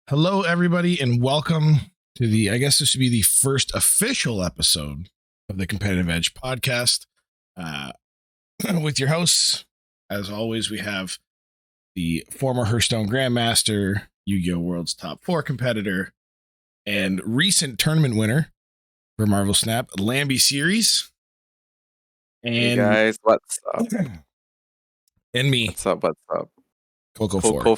Hello, everybody, and welcome to I guess this would be the first official episode of the Competitive Edge podcast. With your hosts, as always, we have the former Hearthstone Grandmaster, Yu-Gi-Oh! World's top 4 competitor, and recent tournament winner for Marvel Snap, LambySeries. And hey guys, what's up? And me. What's up? Coco 4.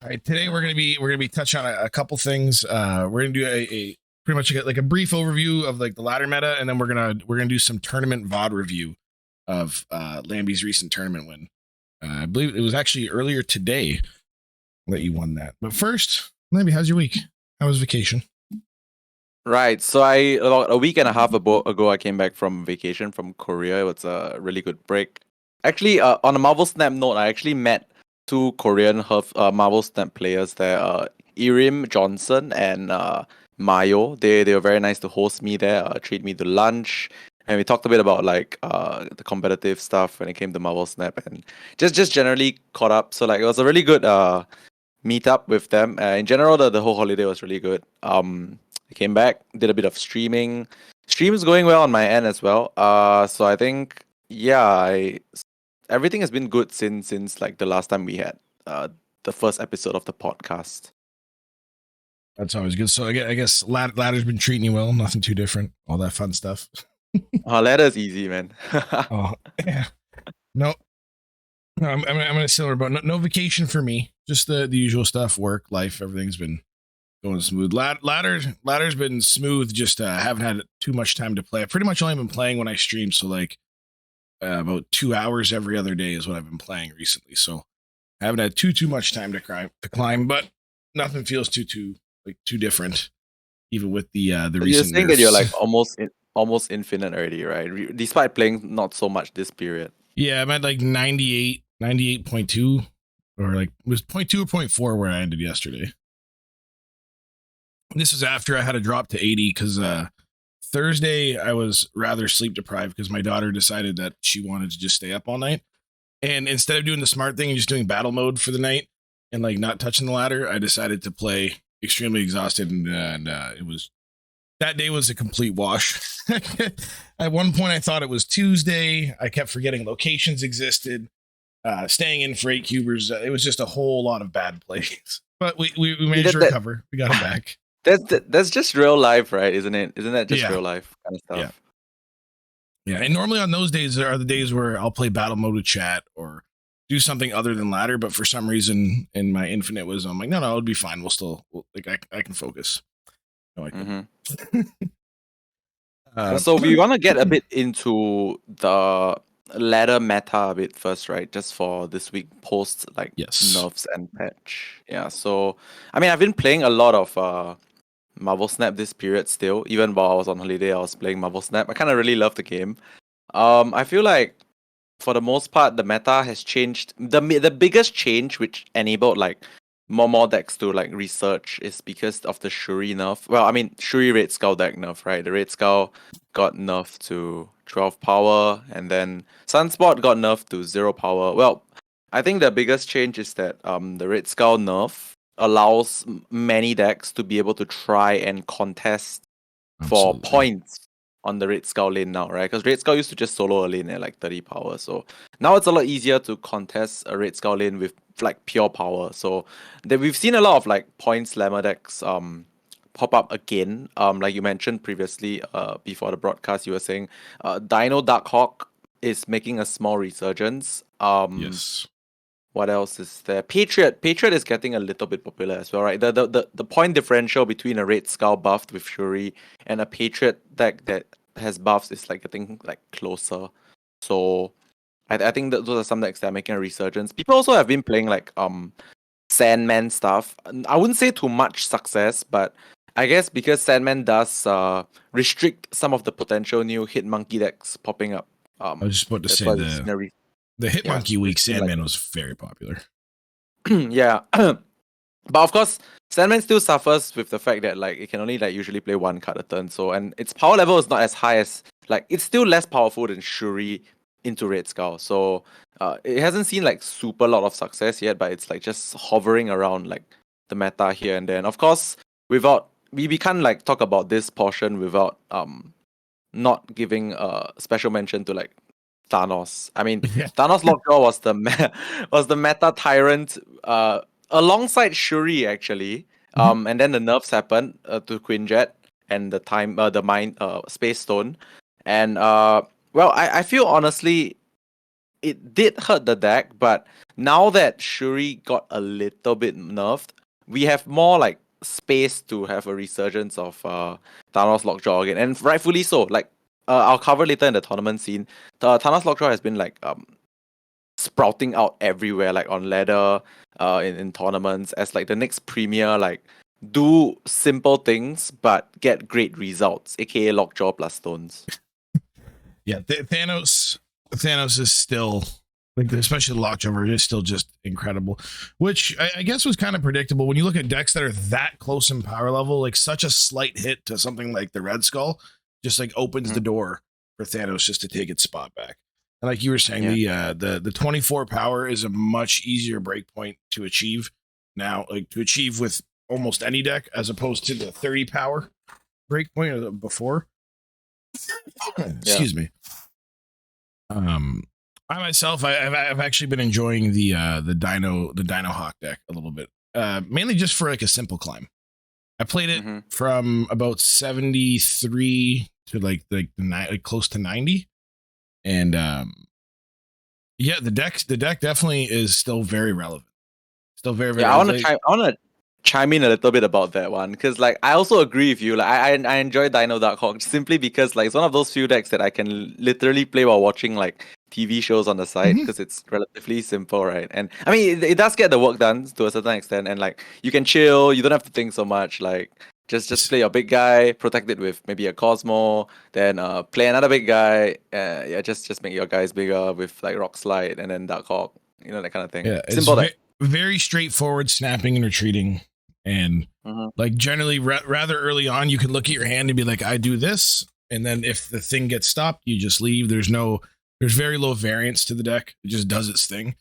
All right, today we're gonna be touching on a couple things. We're gonna do a pretty much like a brief overview of like the ladder meta, and then we're gonna do some tournament VOD review of Lamby's recent tournament win. I believe it was actually earlier today that you won that. But first, Lamby, how's your week? How was vacation? Right, so about a week and a half ago I came back from vacation from Korea. It was a really good break. Actually, on a Marvel Snap note, I actually met two Korean Marvel Snap players there, Irim Johnson and Mayo. They were very nice to host me there, treat me to lunch, and we talked a bit about like the competitive stuff when it came to Marvel Snap, and just generally caught up. So like it was a really good meet up with them. In general, the whole holiday was really good. I came back, did a bit of streaming. Stream's going well on my end as well. So I think everything has been good since like the last time we had the first episode of the podcast. That's always good. So I guess ladder's been treating you well. Nothing too different. All that fun stuff. Ladder's easy, man. Oh yeah. No, I'm gonna similar, but no vacation for me. Just the usual stuff, work, life. Everything's been going smooth. Ladder's been smooth. Just haven't had too much time to play. I've pretty much only been playing when I stream. So like about 2 hours every other day is what I've been playing recently. So I haven't had too much time to climb, but nothing feels too different. Even with the recent. You're saying nerfs. that you're like almost infinite already, right? Despite playing not so much this period. Yeah, I'm at like 98.2, or like it was 0.2 or 0.4 where I ended yesterday. This is after I had a drop to 80 because Thursday I was rather sleep deprived because my daughter decided that she wanted to just stay up all night. And instead of doing the smart thing and just doing battle mode for the night and like not touching the ladder, I decided to play extremely exhausted, and that day was a complete wash. At one point, I thought it was Tuesday. I kept forgetting locations existed. Staying in for 8 cubers. It was just a whole lot of bad plays. But we managed to recover. We got it back. That's just real life, right? Isn't it? Isn't that just real life kind of stuff? Yeah. And normally on those days are the days where I'll play battle mode with chat or do something other than ladder. But for some reason in my infinite wisdom, I'm like, no, it'll be fine. I can focus. So we want to get a bit into the ladder meta a bit first, right? Just for this week post like nerfs and patch. Yeah. So I mean, I've been playing a lot of Marvel Snap this period still. Even while I was on holiday, I was playing Marvel Snap. I kind of really love the game. I feel like for the most part, the meta has changed. The biggest change, which enabled like more decks to like research, is because of the Shuri nerf. Well, I mean Shuri Red Skull deck nerf, right? The Red Skull got nerfed to 12 power, and then Sunspot got nerfed to 0 power. Well, I think the biggest change is that the Red Skull nerf allows many decks to be able to try and contest for points on the Red Skull lane now, right? Because Red Skull used to just solo a lane at like 30 power. So now it's a lot easier to contest a Red Skull lane with like pure power. So we've seen a lot of like point slammer decks pop up again. Like you mentioned previously, before the broadcast, you were saying Dino Darkhawk is making a small resurgence. Yes. What else is there? Patriot is getting a little bit popular as well, right? The point differential between a Red Skull buffed with Shuri and a Patriot deck that has buffs is like getting like closer. So I think that those are some decks that are making a resurgence. People also have been playing like Sandman stuff. I wouldn't say too much success, but I guess because Sandman does restrict some of the potential new Hit Monkey decks popping up. I was just about to say the Hitmonkey week Sandman was very popular. Yeah. But of course, Sandman still suffers with the fact that like it can only like usually play one card a turn. So, and its power level is not as high as like it's still less powerful than Shuri into Red Skull. So it hasn't seen like super lot of success yet, but it's like just hovering around like the meta here and there. And of course, without we can't like talk about this portion without not giving a special mention to like Thanos. I mean, Thanos Lockjaw was the meta tyrant alongside Shuri actually. And then the nerfs happened to Quinjet and the mind space stone. And well, I feel honestly it did hurt the deck, but now that Shuri got a little bit nerfed, we have more like space to have a resurgence of Thanos Lockjaw again, and rightfully so. Like I'll cover later in the tournament scene. The Thanos Lockjaw has been like sprouting out everywhere, like on ladder, in tournaments as like the next premier, like do simple things but get great results, aka Lockjaw plus stones. Yeah, Thanos is still like, especially the Lockjaw version is still just incredible, which I guess was kind of predictable when you look at decks that are that close in power level. Like such a slight hit to something like the Red Skull just like opens the door for Thanos just to take its spot back. And like you were saying, the 24 power is a much easier breakpoint to achieve now, like to achieve with almost any deck as opposed to the 30 power breakpoint before. Excuse me. I myself, I've actually been enjoying the Dino Hawk deck a little bit, mainly just for like a simple climb. I played it from about 73 to like close to 90, and yeah, the deck definitely is still very relevant. Still very I want to chime in a little bit about that one, because like I also agree with you. Like I enjoy Dino Darkhawk simply because like it's one of those few decks that I can literally play while watching like TV shows on the side, because it's relatively simple, right? And I mean it does get the work done to a certain extent, and like you can chill, you don't have to think so much. Like just play your big guy, protect it with maybe a Cosmo, then play another big guy. Just make your guys bigger with like Rock Slide and then Darkhawk, that kind of thing. Yeah, simple deck. Very straightforward snapping and retreating. And like generally rather early on, you can look at your hand and be like, I do this. And then if the thing gets stopped, you just leave. There's very low variance to the deck. It just does its thing.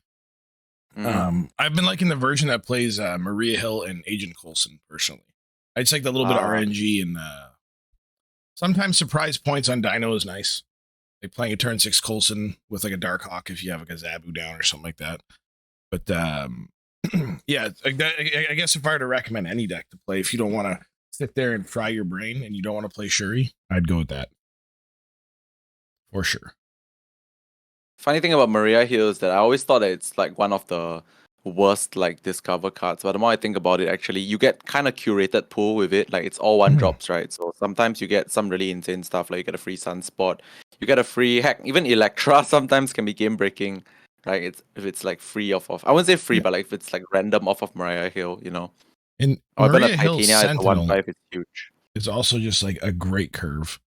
I've been liking the version that plays Maria Hill and Agent Coulson personally. I just like the little bit of RNG, and sometimes surprise points on Dino is nice. Like playing a turn 6 Coulson with like a Darkhawk if you have like a Zabu down or something like that. But yeah, I guess if I were to recommend any deck to play, if you don't want to sit there and fry your brain and you don't want to play Shuri, I'd go with that for sure. Funny thing about Maria Hill is that I always thought that it's like one of the worst like discover cards, but the more I think about it, actually you get kind of curated pool with it. Like it's all one drops, right? So sometimes you get some really insane stuff, like you get a free Sunspot, you get a free heck, even Electra sometimes can be game breaking. Right, if it's like free off of, I wouldn't say free, but like if it's like random off of Maria Hill, And Maria Hill Sentinel 1/5 is huge. It's also just like a great curve.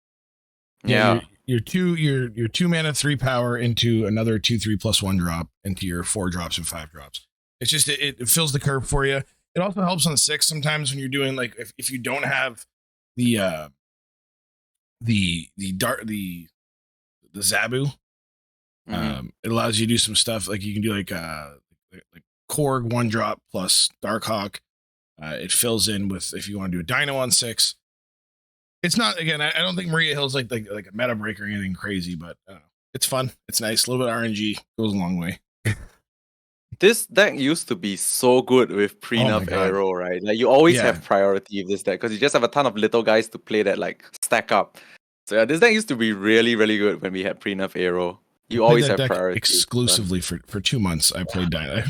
Yeah, your 2 mana 3 power into another 2/3 +1 drop into your 4 drops and 5 drops. It's just it fills the curve for you. It also helps on 6 sometimes when you're doing like if you don't have the Zabu. It allows you to do some stuff like you can do like Korg 1 drop plus Darkhawk. It fills in with if you want to do a Dino on 6. It's not, again, I don't think Maria Hill's like a meta breaker or anything crazy, but it's fun. It's nice. A little bit of RNG goes a long way. This deck used to be so good with pre-nerf Arrow, right? Like you always have priority with this deck because you just have a ton of little guys to play that like stack up. So yeah, this deck used to be really, really good when we had pre-nerf Arrow. You always have priority. Exclusively for 2 months. I played Dino.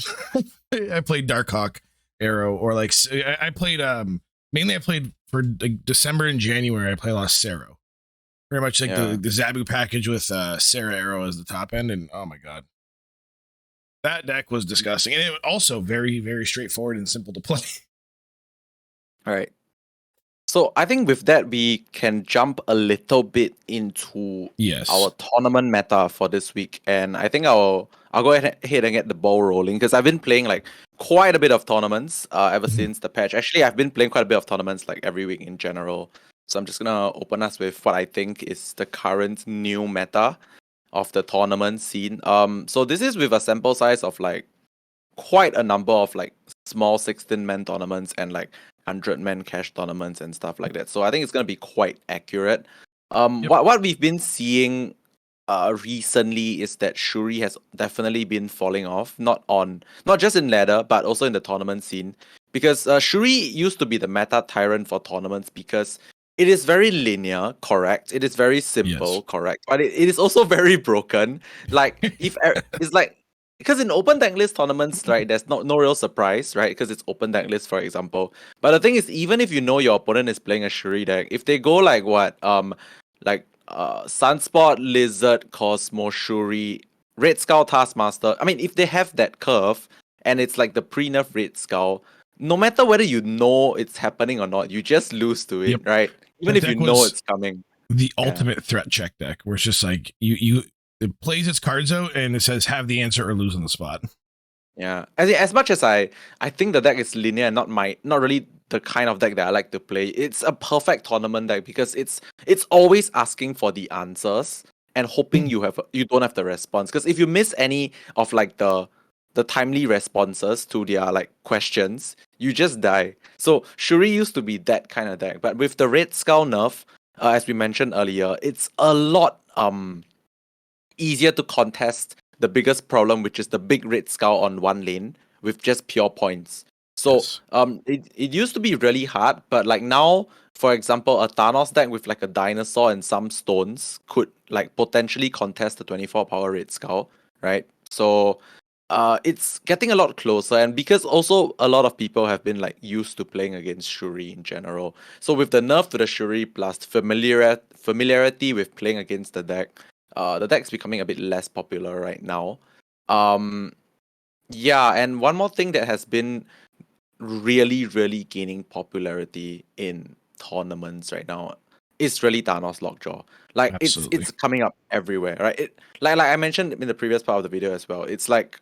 I played Darkhawk, Arrow, or like I played mainly I played for like December and January. I played a lot of Sero. Very much like the Zabu package with Sarah Arrow as the top end, and oh my god, that deck was disgusting, and it was also very, very straightforward and simple to play. All right. So I think with that, we can jump a little bit into our tournament meta for this week. And I think I'll go ahead and get the ball rolling because I've been playing like quite a bit of tournaments ever since the patch. Actually, I've been playing quite a bit of tournaments like every week in general. So I'm just going to open us with what I think is the current new meta of the tournament scene. So this is with a sample size of like quite a number of like small 16-man tournaments and like 100-man cash tournaments and stuff like that. So I think it's going to be quite accurate. What we've been seeing recently is that Shuri has definitely been falling off, not just in ladder, but also in the tournament scene. Because Shuri used to be the meta tyrant for tournaments because it is very linear, correct? It is very simple, correct? But it is also very broken. Like it's like because in open deck list tournaments, right, there's no real surprise, right? Because it's open deck list, for example. But the thing is, even if you know your opponent is playing a Shuri deck, if they go like what, Sunspot, Lizard, Cosmo, Shuri, Red Skull, Taskmaster. I mean, if they have that curve and it's like the pre-nerf Red Skull, no matter whether you know it's happening or not, you just lose to it, right? Even if you know it's coming. The ultimate threat check deck, where it's just like it plays its cards out and it says have the answer or lose on the spot. Yeah, as much as I think the deck is linear and not really the kind of deck that I like to play. It's a perfect tournament deck because it's always asking for the answers and hoping you don't have the response. Because if you miss any of like the timely responses to their like questions, you just die. So Shuri used to be that kind of deck, but with the Red Skull nerf, as we mentioned earlier, it's a lot easier to contest the biggest problem, which is the big Red Skull on one lane with just pure points. So it used to be really hard, but like now, for example, a Thanos deck with like a dinosaur and some stones could like potentially contest the 24 power Red Skull, right? So it's getting a lot closer, and because also a lot of people have been like used to playing against Shuri in general. So with the nerf to the Shuri plus familiarity with playing against the deck's becoming a bit less popular right now. Yeah, and one more thing that has been really, really gaining popularity in tournaments right now is really Thanos Lockjaw. Like it's coming up everywhere, right? It like I mentioned in the previous part of the video as well. It's like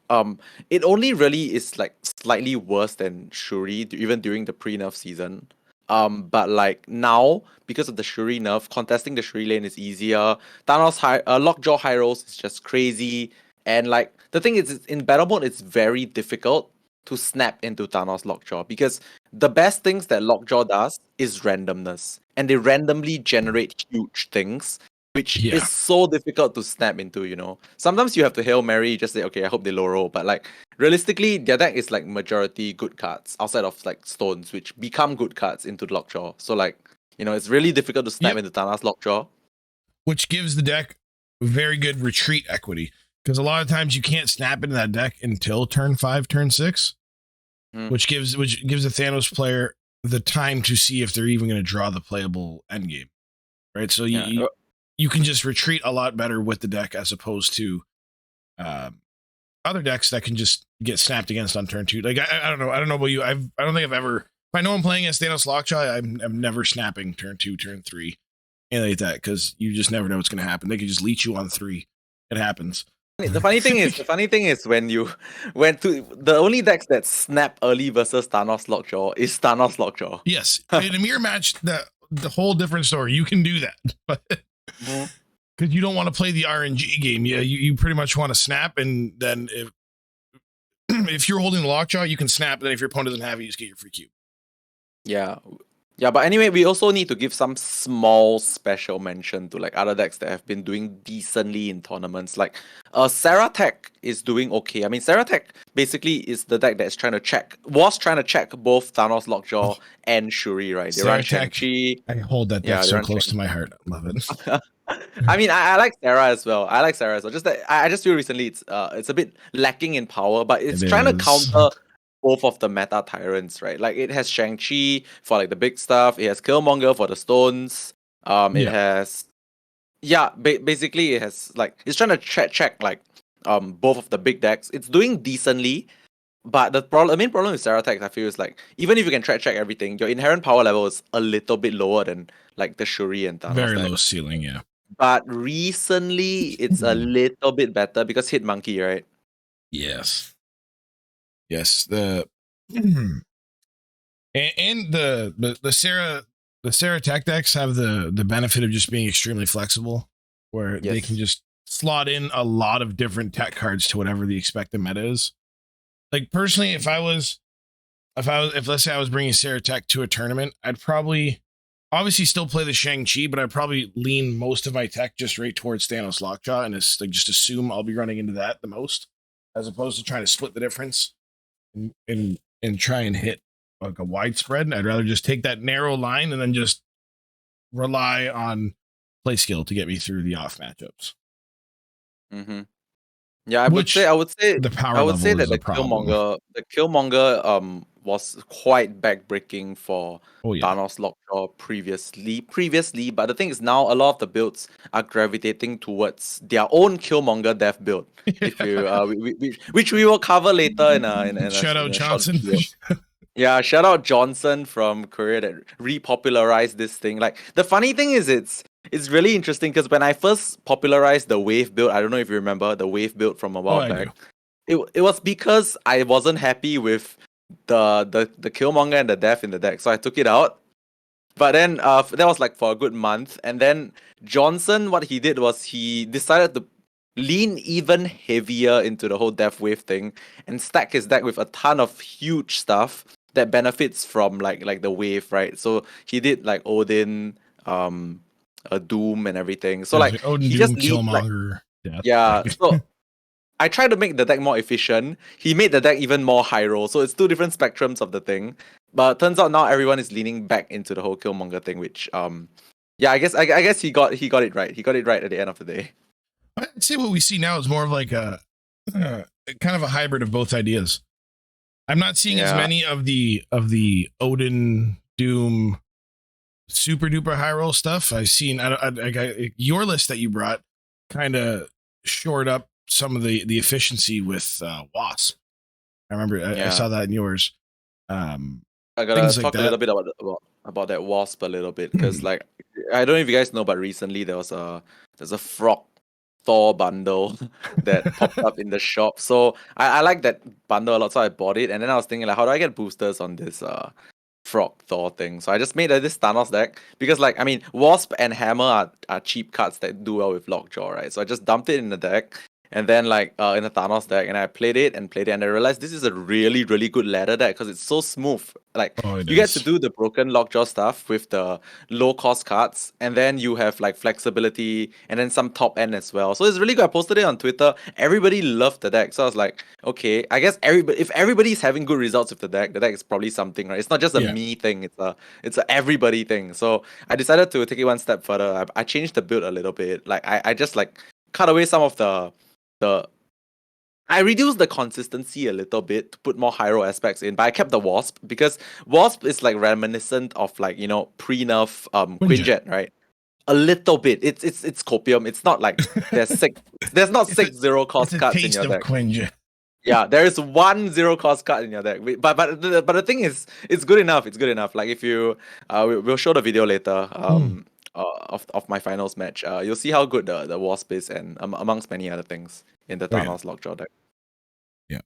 it only really is like slightly worse than Shuri even during the pre-nerf season. But like now, because of the Shuri nerf, contesting the Shuri lane is easier. Thanos Lockjaw high rolls is just crazy. And like the thing is, in battle mode, it's very difficult to snap into Thanos Lockjaw because the best things that Lockjaw does is randomness, and they randomly generate huge things, which is so difficult to snap into. You know, sometimes you have to Hail Mary, just say, okay, I hope they low roll, but like realistically, their deck is like majority good cards outside of like stones, which become good cards into the Lockjaw. So like, you know, it's really difficult to snap into Thanos Lockjaw, which gives the deck very good retreat equity. Because a lot of times you can't snap into that deck until turn 5, turn 6, which gives a Thanos player the time to see if they're even going to draw the playable endgame, right? So you can just retreat a lot better with the deck as opposed to other decks that can just get snapped against on turn 2. Like I don't know about you. I don't think I've ever. If I know I'm playing against Thanos Lockjaw, I'm never snapping turn 2, turn 3, anything like that, because you just never know what's going to happen. They can just leech you on 3. It happens. The funny thing is when the only decks that snap early versus Thanos Lockjaw is Thanos Lockjaw. Yes, in a mirror match, the whole different story. You can do that, but because you don't want to play the RNG game. Yeah, you pretty much want to snap, and then if you're holding the Lockjaw, you can snap. And then if your opponent doesn't have it, you just get your free cube. Yeah, but anyway, we also need to give some small special mention to like other decks that have been doing decently in tournaments. Like Sarah Tech is doing okay. I mean, Sarah Tech basically is the deck that's trying to check both Thanos Lockjaw and Shuri, right? They run Shang-Chi. I hold that deck so close to my heart. I love it. I mean, I like Sarah as well. Just that I just feel recently it's a bit lacking in power, but it's trying to counter both of the meta tyrants, right? Like it has Shang-Chi for like the big stuff. It has Killmonger for the stones. It has basically it has like it's trying to check like both of the big decks. It's doing decently, but the main problem with Sarah Tech, I feel, is like even if you can check everything, your inherent power level is a little bit lower than like the Shuri and Thanos. Very low ceiling, yeah. But recently it's a little bit better because Hit Monkey, right? Yes. The and the Sarah Tech decks have the benefit of just being extremely flexible, where they can just slot in a lot of different tech cards to whatever the expected meta is. Like personally, if I was if let's say I was bringing Tech to a tournament, I'd probably obviously still play the Shang-Chi, but I'd probably lean most of my tech just right towards Thanos Lockjaw and it's like just assume I'll be running into that the most, as opposed to trying to split the difference and try and hit like a widespread. I'd rather just take that narrow line and then just rely on play skill to get me through the off matchups. Mm-hmm. Yeah, I would say the power level that is a problem. the Killmonger was quite backbreaking for Thanos Lockjaw previously, but the thing is now a lot of the builds are gravitating towards their own Killmonger death build. If you which we will cover later in a shout out Johnson. Yeah, shout out Johnson from Korea that repopularized this thing. Like the funny thing is it's really interesting because when I first popularized the wave build, I don't know if you remember the wave build from a while back. It was because I wasn't happy with the Killmonger and the death in the deck, so I took it out. But then that was like for a good month, and then Johnson, what he did was he decided to lean even heavier into the whole death wave thing and stack his deck with a ton of huge stuff that benefits from like the wave, right? So he did like Odin, a Doom and everything. So like Odin, he Doom, just Killmonger. Yeah. So I tried to make the deck more efficient. He made the deck even more high roll. So it's two different spectrums of the thing. But turns out now everyone is leaning back into the whole Killmonger thing, which yeah, I guess he got it right. He got it right at the end of the day. I'd say what we see now is more of like a kind of a hybrid of both ideas. I'm not seeing as many of the Odin, Doom, super duper high roll stuff. I've seen your list that you brought kind of shored up some of the efficiency with Wasp. I remember I saw that in yours. I gotta talk a little bit about that Wasp a little bit because like I don't know if you guys know, but recently there's a Frog Thor bundle that popped up in the shop. So I like that bundle a lot, so I bought it. And then I was thinking like, how do I get boosters on this Frog Thor thing? So I just made this Thanos deck because like I mean Wasp and Hammer are cheap cards that do well with Lockjaw, right? So I just dumped it in the deck. And then like in the Thanos deck, and I played it, and I realized this is a really, really good ladder deck because it's so smooth. Like you get to do the broken Lockjaw stuff with the low cost cards, and then you have like flexibility and then some top end as well. So it's really good. I posted it on Twitter. Everybody loved the deck. So I was like, okay, I guess if everybody's having good results with the deck is probably something, right? It's not just a me thing, it's a everybody thing. So I decided to take it one step further. I changed the build a little bit. Like I just like cut away some of I reduced the consistency a little bit to put more high-roll aspects in, but I kept the Wasp because Wasp is like reminiscent of like, you know, pre-nerf Quinjet, right? A little bit. It's copium. It's not like there's not six zero cost cards in your deck. Quinjet. Yeah, there is 1 0 cost card in your deck. But the thing is, it's good enough. It's good enough. Like if you we'll show the video later of my finals match. You'll see how good the Wasp is, and amongst many other things in the Thanos Lockjaw deck. Yeah.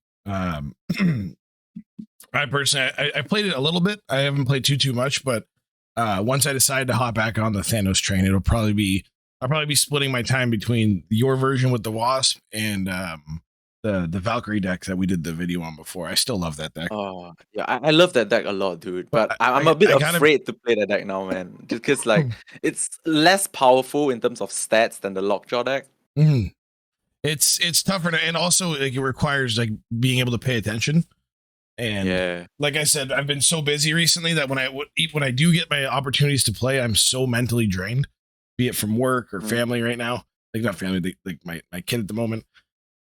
I personally I played it a little bit. I haven't played too much, but once I decide to hop back on the Thanos train, I'll probably be splitting my time between your version with the Wasp and the Valkyrie deck that we did the video on before. I still love that deck. Oh yeah, I love that deck a lot, dude. But I'm a bit afraid to play that deck now, man. Just because like it's less powerful in terms of stats than the Lockjaw deck. Mm-hmm. It's tougher and also like it requires like being able to pay attention. And like I said, I've been so busy recently that when I do get my opportunities to play, I'm so mentally drained, be it from work or family right now. Like not family, like my kid at the moment,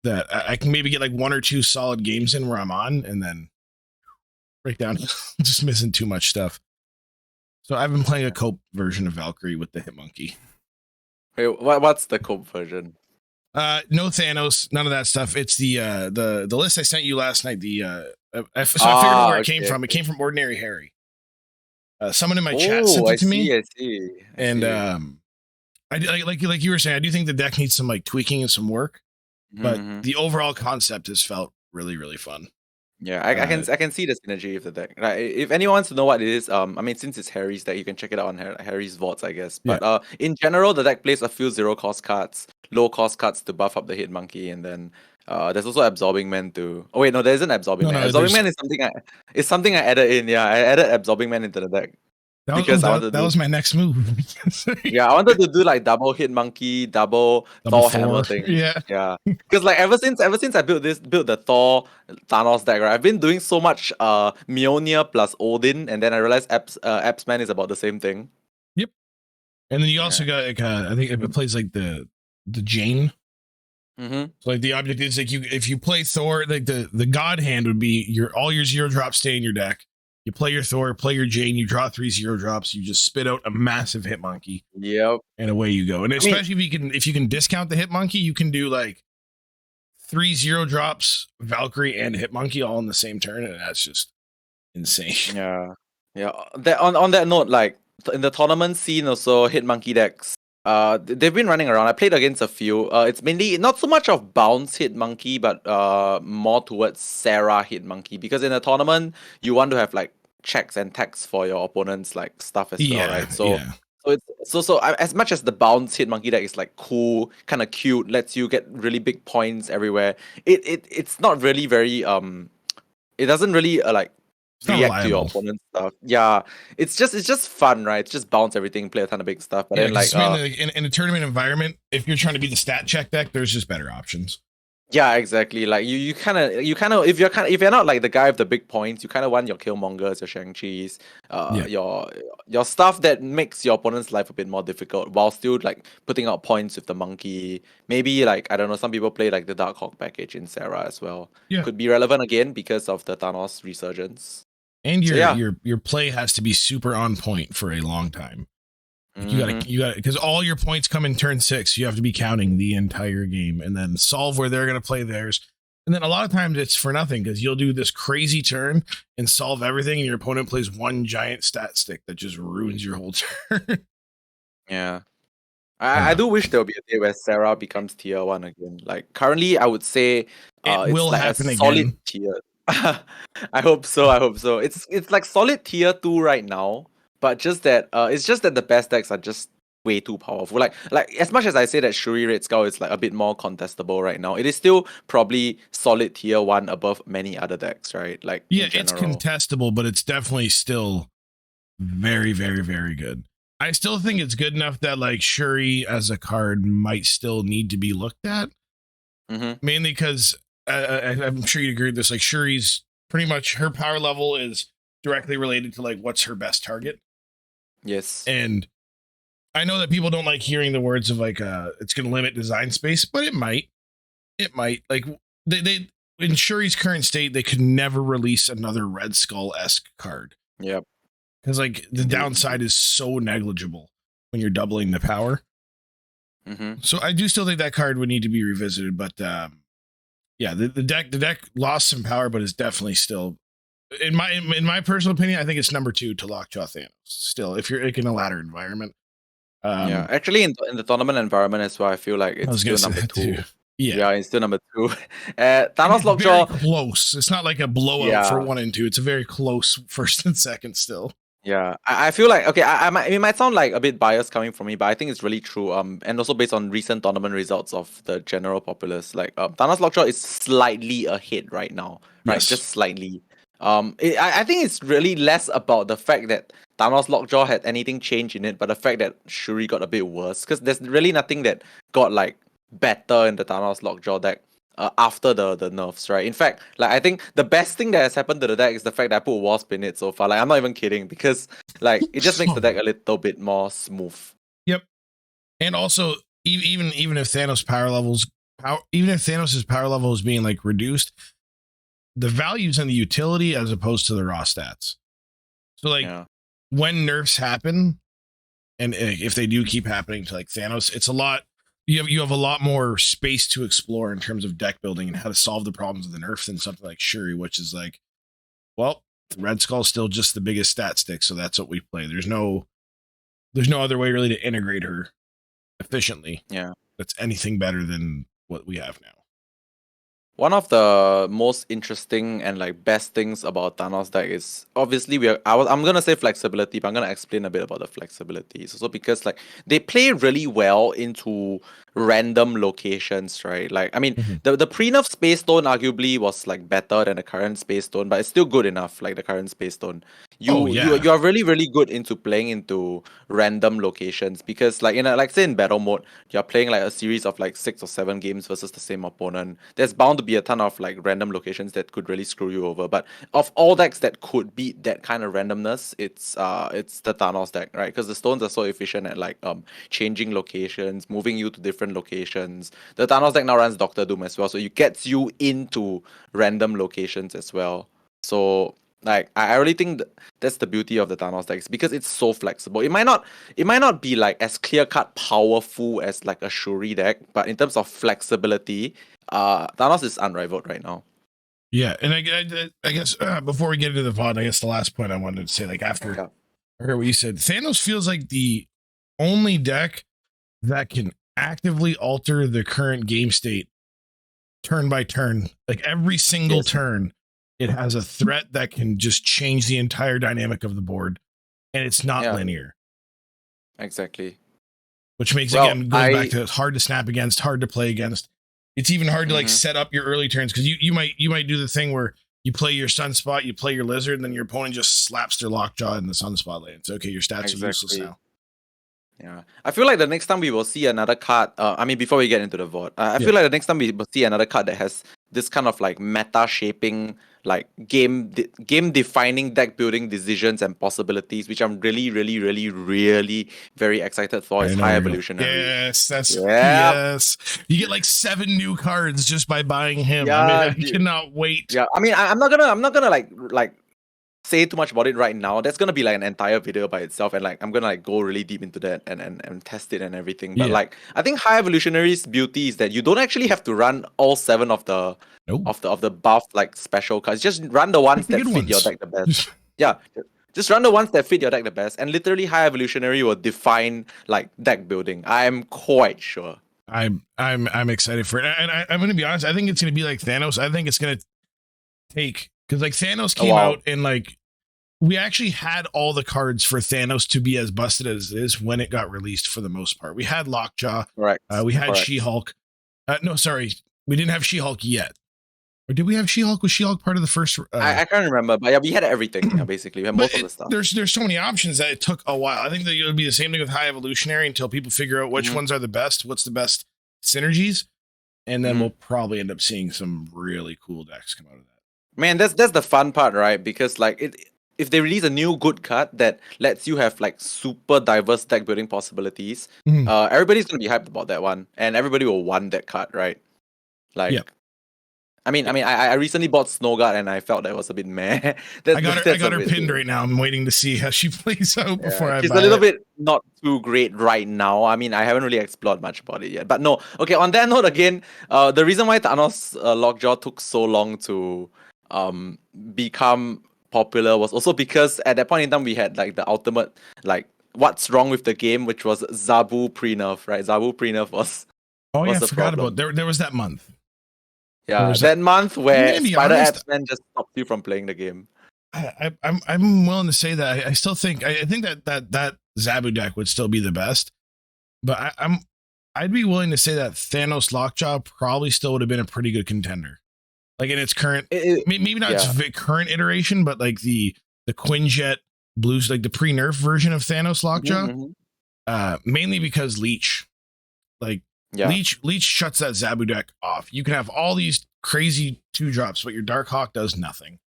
that I can maybe get like 1 or 2 solid games in where I'm on and then break down, just missing too much stuff. So I've been playing a cope version of Valkyrie with the Hitmonkey. Wait, what's the cope version? No Thanos, none of that stuff. It's the list I sent you last night. I figured out where it came from. It came from Ordinary Harry. Someone in my chat sent it to me. I see. And I like you were saying, I do think the deck needs some like tweaking and some work, but the overall concept has felt really, really fun. Yeah, I can see the synergy of the deck. Like, if anyone wants to know what it is, I mean, since it's Harry's deck, you can check it out on Harry's VODs, I guess. But in general, the deck plays a few 0 cost cards, low cost cards to buff up the Hitmonkey, and then There's also Absorbing Man too. Oh wait, no, there isn't Absorbing Man. No, Absorbing Man is something I added in. Yeah, I added Absorbing Man into the deck because I wanted to that do. was my next move. Yeah, I wanted to do like double hit monkey, double Thor hammer thing. Yeah. Because like ever since I built the Thor Thanos deck, right? I've been doing so much Mjolnir plus Odin, and then I realized Apps Man is about the same thing. Yep. And then you also got like I think it plays like the Jane. Mm-hmm. So like the object is like if you play Thor, like the God Hand would be all your 0-drop stay in your deck. You play your Thor, play your Jane, you draw 3 0-drops, you just spit out a massive hit monkey. Yep. And away you go. And especially if you can discount the hit monkey, you can do like 3 0-drops, Valkyrie and hit monkey all in the same turn, and that's just insane. Yeah. On that note, like in the tournament scene also, hit monkey decks. They've been running around. I played against a few. It's mainly not so much of bounce hit monkey, but more towards Sarah hit monkey, because in a tournament you want to have like checks and tags for your opponent's like stuff as well, right? So as much as the bounce hit monkey deck is like cool, kind of cute, lets you get really big points everywhere. It's not really very it doesn't really like react to your opponent's stuff. Yeah, it's just fun, right? It's just bounce everything, play a ton of big stuff. But then like in a tournament environment, if you're trying to be the stat check deck, there's just better options. Yeah, exactly. Like you kind of if you're not like the guy with the big points, you kind of want your Killmongers, your Shang-Chi's, your stuff that makes your opponent's life a bit more difficult while still like putting out points with the monkey. Maybe like I don't know, some people play like the Darkhawk package in Sarah as well. Yeah, could be relevant again because of the Thanos resurgence. And your play has to be super on point for a long time. Like you gotta because all your points come in turn 6. You have to be counting the entire game and then solve where they're gonna play theirs. And then a lot of times it's for nothing because you'll do this crazy turn and solve everything, and your opponent plays one giant stat stick that just ruins your whole turn. Yeah. I do wish there would be a day where Sarah becomes tier 1 again. Like currently I would say it will like happen a solid again. tier. I hope so. It's like solid tier 2 right now, but just that it's just that the best decks are just way too powerful. Like as much as I say that Shuri Red Skull is like a bit more contestable right now, it is still probably solid tier 1 above many other decks, right? Like it's contestable, but it's definitely still very, very, very good. I still think it's good enough that like Shuri as a card might still need to be looked at. Mainly because I'm sure you'd agree with this. Like Shuri's pretty much her power level is directly related to like what's her best target. Yes. And I know that people don't like hearing the words of like it's going to limit design space, but it might. Like they in Shuri's current state, they could never release another Red Skull-esque card. Yep. Because like the downside is so negligible when you're doubling the power. So I do still think that card would need to be revisited, but yeah, the deck lost some power, but is definitely still in my personal opinion. I think it's number 2 to Lockjaw Thanos. Still, if you're in a ladder environment. Yeah, actually, in the tournament environment as well, I feel like it's still number 2. Yeah, it's still number 2. Thanos Lockjaw close. It's not like a blowout for 1 and 2. It's a very close first and second still. Yeah, I feel like okay. It might sound like a bit biased coming from me, but I think it's really true. And also based on recent tournament results of the general populace, like Thanos Lockjaw is slightly ahead right now, right? Yes. Just slightly. I think it's really less about the fact that Thanos Lockjaw had anything change in it, but the fact that Shuri got a bit worse, because there's really nothing that got like better in the Thanos Lockjaw deck. After the nerfs, right? In fact, like I think the best thing that has happened to the deck is the fact that I put Wasp in it so far. Like I'm not even kidding, because like it just makes the deck a little bit more smooth. Yep. And also, even if Thanos' power level is being like reduced, the value's in the utility as opposed to the raw stats. So like when nerfs happen, and if they do keep happening to like Thanos, it's a lot. You have a lot more space to explore in terms of deck building and how to solve the problems of the nerf than something like Shuri, which is like, well, Red Skull's still just the biggest stat stick, so that's what we play. There's no other way really to integrate her efficiently. Yeah, that's anything better than what we have now. One of the most interesting and like best things about Thanos deck is obviously I'm gonna say flexibility, but I'm gonna explain a bit about the flexibility. So because like they play really well into random locations, right? Like, I mean, the pre-nerf Space Stone arguably was like better than the current Space Stone, but it's still good enough, like the current Space Stone. You are really, really good into playing into random locations because, like, like say in battle mode, you're playing like a series of like 6 or 7 games versus the same opponent. There's bound to be a ton of like random locations that could really screw you over. But of all decks that could beat that kind of randomness, it's the Thanos deck, right? Because the stones are so efficient at like changing locations, moving you to different locations. The Thanos deck now runs Doctor Doom as well, so it gets you into random locations as well. So like I really think that's the beauty of the Thanos decks because it's so flexible. It might not be like as clear cut powerful as like a Shuri deck, but in terms of flexibility, Thanos is unrivaled right now. Yeah, and I guess before we get into the VOD, I guess the last point I wanted to say, like after I heard what you said, Thanos feels like the only deck that can actively alter the current game state turn by turn. Like every single turn, it has a threat that can just change the entire dynamic of the board, and it's not linear. Exactly. Which makes goes back to hard to snap against, hard to play against. It's even hard to like set up your early turns because you might do the thing where you play your Sunspot, you play your Lizard, and then your opponent just slaps their Lockjaw in the Sunspot lane. It's okay, your stats are useless now. Yeah, I feel like the next time we will see another card. I mean, before we get into the VOD, I feel like the next time we will see another card that has this kind of like meta shaping, like game defining deck building decisions and possibilities, which I'm really, really, really, really very excited for. Is High Evolutionary. Yes, that's yes. You get like 7 new cards just by buying him. Yeah, I mean, I cannot wait. Yeah, I mean, I'm not gonna like say too much about it right now. That's gonna be like an entire video by itself, and like I'm gonna like go really deep into that and test it and everything. But like I think High Evolutionary's beauty is that you don't actually have to run all 7 of the of the buff like special cards. Just run the ones that fit your deck the best. Yeah. Just run the ones that fit your deck the best, and literally High Evolutionary will define like deck building. I'm quite sure. I'm excited for it, and I'm gonna be honest. I think it's gonna be like Thanos. I think it's gonna take because like Thanos came out and like we actually had all the cards for Thanos to be as busted as it is when it got released for the most part. We had Lockjaw, right? We had She-Hulk. No, sorry, we didn't have She-Hulk yet. Or did we have She-Hulk? Was She-Hulk part of the first? I can't remember, but yeah, we had everything. Yeah, basically, we had most of the stuff. There's so many options that it took a while. I think that it would be the same thing with High Evolutionary until people figure out which ones are the best, what's the best synergies, and then we'll probably end up seeing some really cool decks come out of that. Man, that's the fun part, right? Because like if they release a new good card that lets you have like super diverse deck building possibilities, everybody's gonna be hyped about that one, and everybody will want that card, right? Like, I mean, I recently bought Snowguard and I felt that was a bit meh. I got her pinned right now. I'm waiting to see how she plays out before I buy it. She's a little bit not too great right now. I mean, I haven't really explored much about it yet. But no, okay, on that note again, the reason why Thanos Lockjaw took so long to become popular was also because at that point in time we had like the ultimate like what's wrong with the game, which was Zabu pre-nerf, right? Zabu pre-nerf was I forgot about there was that month. Yeah, that month where Spider X-Men just stopped you from playing the game. I'm willing to say that I still think I think that Zabu deck would still be the best, but I'd be willing to say that Thanos Lockjaw probably still would have been a pretty good contender. Like in its current, maybe not its current iteration, but like the Quinjet Blues, like the pre-nerf version of Thanos Lockjaw, mainly because Leech, like Leech shuts that Zabu deck off. You can have all these crazy 2-drops, but your Darkhawk does nothing.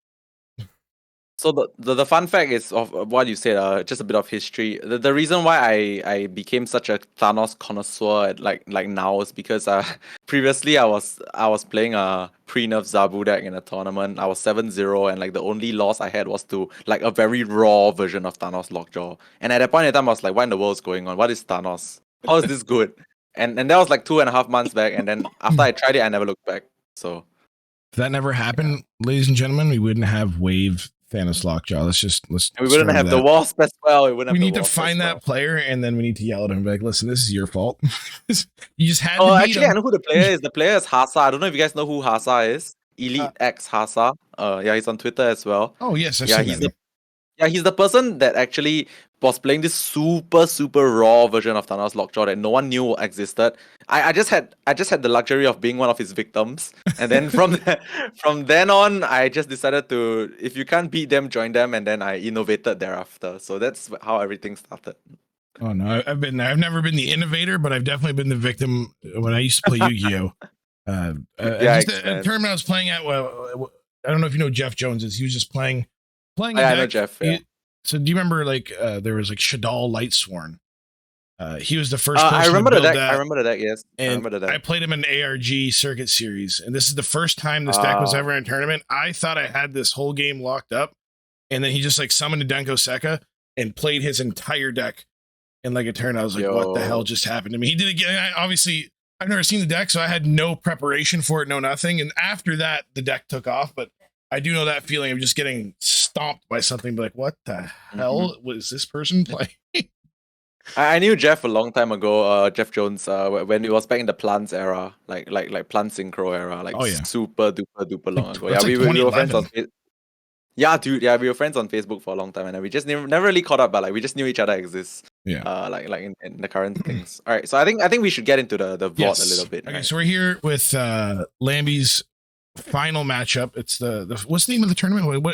So the fun fact is of what you said, just a bit of history. The reason why I became such a Thanos connoisseur at like now is because previously I was playing a pre-nerf Zabu deck in a tournament. I was 7-0 and like the only loss I had was to like a very raw version of Thanos Lockjaw. And at that point in time I was like, what in the world is going on? What is Thanos? How is this good? And that was like 2.5 months back, and then after I tried it, I never looked back. So if that never happened, ladies and gentlemen, we wouldn't have Wave Thanos Lockjaw. We wouldn't have the Wasp as well. We need to find that player, and then we need to yell at him like, "Listen, this is your fault. You just had." Oh, actually, I know who the player is. The player is Hasa. I don't know if you guys know who Hasa is. Elite X Hasa. Yeah, he's on Twitter as well. Oh yes, I've seen that. Yeah, he's the person that actually was playing this super raw version of Thanos Lockjaw that no one knew existed. I just had the luxury of being one of his victims, and then from then on, I just decided to, if you can't beat them, join them, and then I innovated thereafter. So that's how everything started. Oh no, I've been there. I've never been the innovator, but I've definitely been the victim when I used to play Yu-Gi-Oh. Just a tournament I was playing at. I don't know if you know Jeff Jones is. He was just playing a deck. I know Jeff. Yeah. So do you remember there was like Shadal Lightsworn? He was the first person I remember to build the deck. that. I remember the deck. Yes, and I remember the deck. I played him in ARG Circuit Series, and this is the first time this deck was ever in a tournament. I thought I had this whole game locked up, and then he just like summoned a Denko Sekka and played his entire deck in like a turn. I was like, what the hell just happened to me? He did it again. Obviously, I've never seen the deck, so I had no preparation for it, no nothing. And after that, the deck took off. But I do know that feeling of just getting stomped by something. Like, what the hell was this person playing? I knew Jeff a long time ago. Jeff Jones, when he was back in the Plants era, like Plant Synchro era, like super duper long ago. Yeah, we were friends on. Yeah, dude. Yeah, we were friends on Facebook for a long time, and we just never really caught up, but like we just knew each other exists. Yeah. Like in the current things. All right, so I think we should get into the VOD a little bit. Okay, so we're here with Lamby's final matchup. It's the what's the name of the tournament?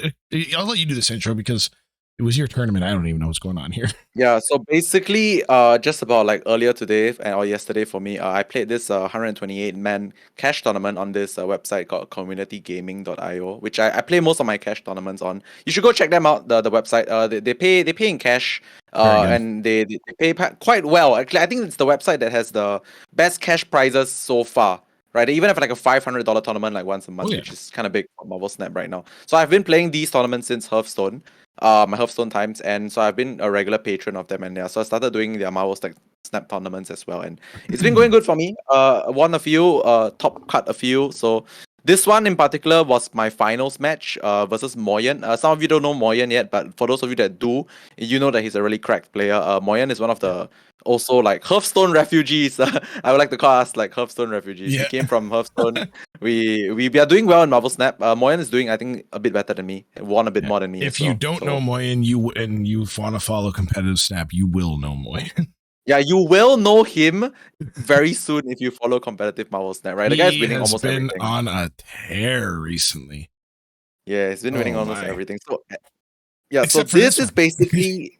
I'll let you do this intro because it was your tournament. I don't even know what's going on here. Yeah, so basically, just about like earlier today or yesterday for me, I played this 128-man cash tournament on this website called communitygaming.io, which I play most of my cash tournaments on. You should go check them out. The website. They pay in cash. And they pay quite well. Actually, I think it's the website that has the best cash prizes so far. Right, they even have like a $500 tournament like once a month, which is kind of big for Marvel Snap right now. So I've been playing these tournaments since Hearthstone, my Hearthstone times, and so I've been a regular patron of them. And yeah, so I started doing their Marvel Snap tournaments as well, and it's been going good for me. Won a few, top cut a few. So this one in particular was my finals match versus Moyen. Some of you don't know Moyen yet, but for those of you that do, you know that he's a really cracked player. Moyen is one of the also like Hearthstone refugees. I would like to call us like Hearthstone refugees. We came from Hearthstone. we are doing well in Marvel Snap. Moyen is doing, I think, a bit better than me. Won a bit more than me. If you don't know Moyen, you want to follow competitive Snap, you will know Moyen. Yeah, you will know him very soon if you follow competitive Marvel Snap, right? The guy's winning almost everything. He's been on a tear recently. Yeah, he's been winning almost everything. So yeah, except so this is basically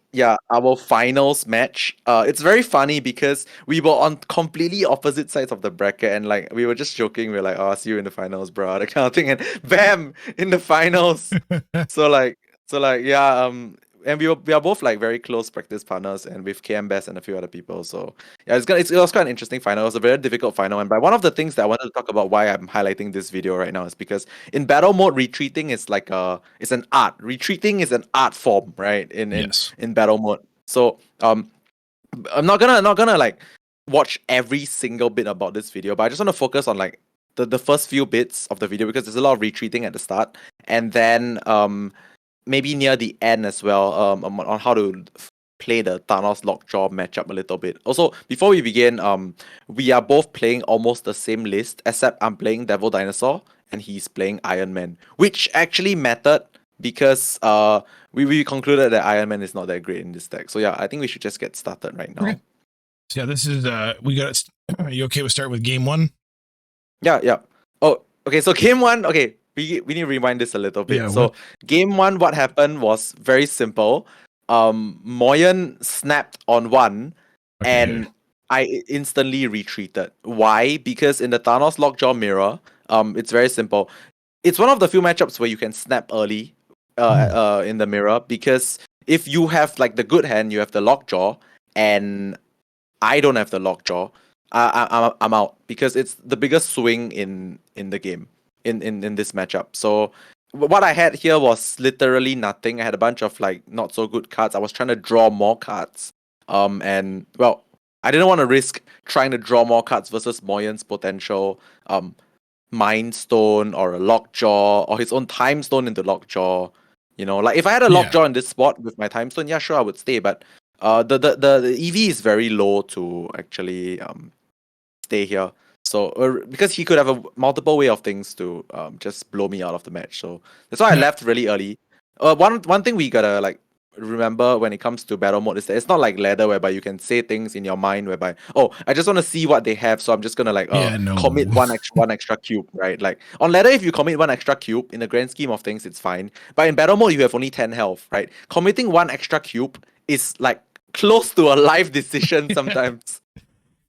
our finals match. It's very funny because we were on completely opposite sides of the bracket, and like we were just joking. We're like, "Oh, I'll see you in the finals, bro," that kind of thing, and bam, in the finals. so yeah, and we are both like very close practice partners, and with KM Best and a few other people. So yeah, it was quite an interesting final. It was a very difficult final, and by one of the things that I wanted to talk about why I'm highlighting this video right now is because in battle mode, retreating is like it's an art. Retreating is an art form, right? In battle mode. So I'm not gonna like watch every single bit about this video, but I just want to focus on like the first few bits of the video because there's a lot of retreating at the start, and then maybe near the end as well, on how to play the Thanos Lockjaw matchup a little bit. Also, before we begin, we are both playing almost the same list, except I'm playing Devil Dinosaur and he's playing Iron Man, which actually mattered because we concluded that Iron Man is not that great in this deck. So yeah, I think we should just get started right now. Okay. So yeah, this is we got. Are you okay with start with game one? Yeah. Oh, okay. So game one. Okay. We need to rewind this a little bit. Yeah, so game one, what happened was very simple. Moyen snapped on one, and I instantly retreated. Why? Because in the Thanos Lockjaw mirror, it's very simple. It's one of the few matchups where you can snap early, in the mirror, because if you have like the good hand, you have the Lockjaw, and I don't have the Lockjaw. I'm out because it's the biggest swing in the game. In this matchup. So what I had here was literally nothing. I had a bunch of like not so good cards. I was trying to draw more cards. And well, I didn't want to risk trying to draw more cards versus Moyen's potential Mind Stone or a Lockjaw or his own Time Stone into Lockjaw. You know, like if I had a Lockjaw in this spot with my Time Stone, yeah, sure, I would stay. But the EV is very low to actually stay here. So because he could have a multiple way of things to just blow me out of the match. So that's why I left really early. One thing we gotta like remember when it comes to battle mode is that it's not like ladder whereby you can say things in your mind whereby, oh, I just want to see what they have, so I'm just gonna like commit one extra cube, right? Like on ladder, if you commit one extra cube, in the grand scheme of things, it's fine. But in battle mode, you have only 10 health, right? Committing one extra cube is like close to a life decision sometimes.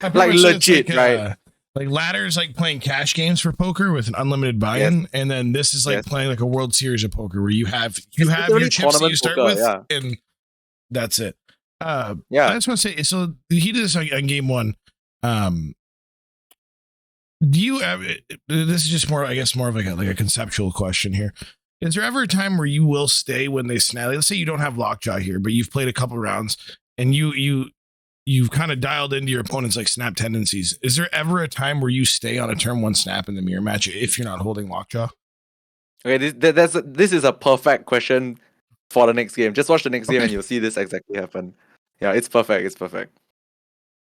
Like legit, like, right? Like ladder's like playing cash games for poker with an unlimited buy-in, and then this is like playing like a World Series of poker where you have your chips that you start with, and that's it. I just want to say, so he did this on game one. Do you have? This is just more, I guess, more of like a conceptual question here. Is there ever a time where you will stay when they snap? Let's say you don't have lockjaw here, but you've played a couple rounds and you've kind of dialed into your opponent's like snap tendencies. Is there ever a time where you stay on a turn one snap in the mirror match if you're not holding lockjaw? Okay, this is a perfect question for the next game. Just watch the next game and you'll see this exactly happen. Yeah, it's perfect. It's perfect.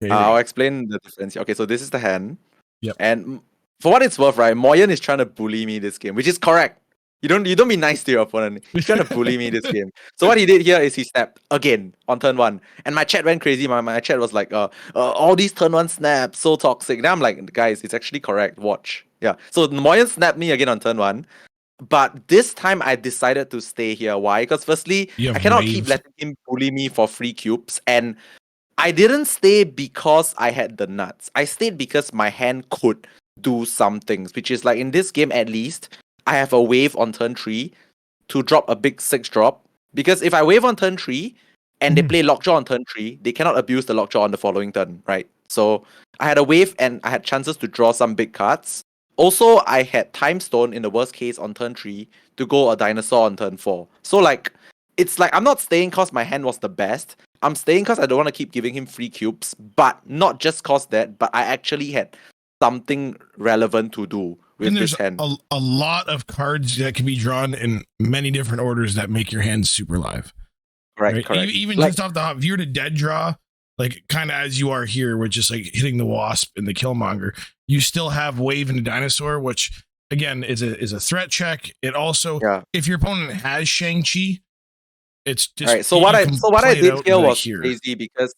Okay, I'll explain the difference. Okay, so this is the hand. Yep. And for what it's worth, right, Moyen is trying to bully me this game, which is correct. You don't be nice to your opponent. He's trying to bully me this game. So what he did here is he snapped again on turn one. And my chat went crazy. My chat was like, all these turn one snaps, so toxic. Now I'm like, guys, it's actually correct. Watch. Yeah. So Moyen snapped me again on turn one. But this time I decided to stay here. Why? Because firstly, I cannot keep letting him bully me for free cubes. And I didn't stay because I had the nuts. I stayed because my hand could do some things, which is like in this game at least, I have a wave on turn 3 to drop a big 6 drop. Because if I wave on turn 3 and they play lockjaw on turn 3, they cannot abuse the lockjaw on the following turn, right? So I had a wave and I had chances to draw some big cards. Also, I had time stone in the worst case on turn 3 to go a dinosaur on turn 4. So like, it's like I'm not staying because my hand was the best. I'm staying because I don't want to keep giving him free cubes, but not just cause that, but I actually had something relevant to do with this hand. A lot of cards that can be drawn in many different orders that make your hand super live. Right? Correct. Even like, just off the hop, if you were to dead draw, like kind of as you are here, with just like hitting the wasp and the killmonger, you still have wave and the dinosaur, which again is a threat check. It also, if your opponent has Shang-Chi, it's just right. So what I did here was crazy because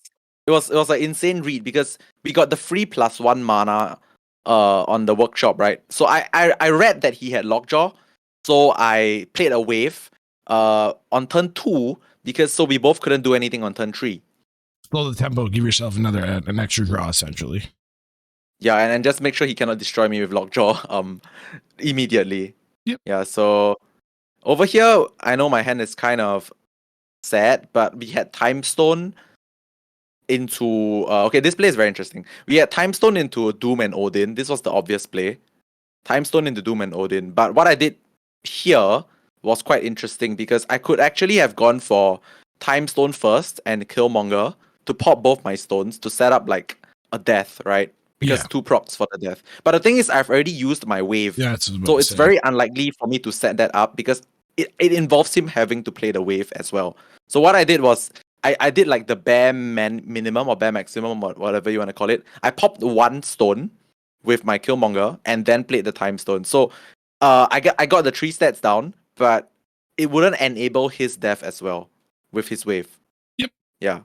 it was an insane read because we got the free +1 mana on the workshop, right? So I read that he had lockjaw, so I played a wave on turn 2 because so we both couldn't do anything on turn 3. Slow the tempo, give yourself an extra draw essentially. Yeah, and just make sure he cannot destroy me with lockjaw immediately. Yep. Yeah, so over here I know my hand is kind of sad, but we had time stone into okay, this play is very interesting. We had time stone into Doom and Odin. This was the obvious play. Time stone into Doom and Odin. But what I did here was quite interesting because I could actually have gone for time stone first and Killmonger to pop both my stones to set up like a death, right? Because 2 procs for the death. But the thing is, I've already used my wave. Yeah, so it's very unlikely for me to set that up because it involves him having to play the wave as well. So what I did was I did like the bare minimum or bare maximum or whatever you want to call it. I popped 1 stone with my Killmonger and then played the time stone. So I got the 3 stats down, but it wouldn't enable his death as well with his wave. Yep. Yeah.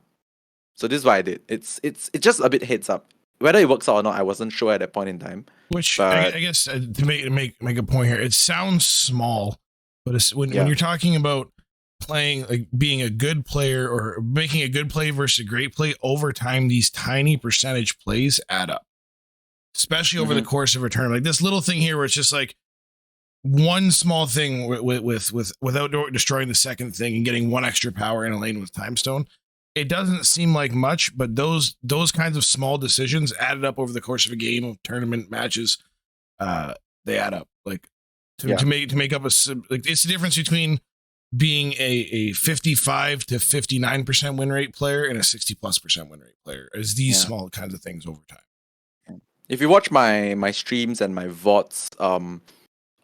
So this is what I did. It's just a bit heads up. Whether it works out or not, I wasn't sure at that point in time. Which I guess to make a point here, it sounds small, but it's when you're talking about playing, like being a good player or making a good play versus a great play over time, these tiny percentage plays add up, especially over the course of a turn. Like this little thing here where it's just like one small thing without destroying the second thing and getting 1 extra power in a lane with time stone. It doesn't seem like much, but those kinds of small decisions added up over the course of a game of tournament matches. They add up like to make up like it's the difference between being a 55 to 59% win rate player and a 60+% win rate player is these small kinds of things over time. If you watch my streams and my VODs,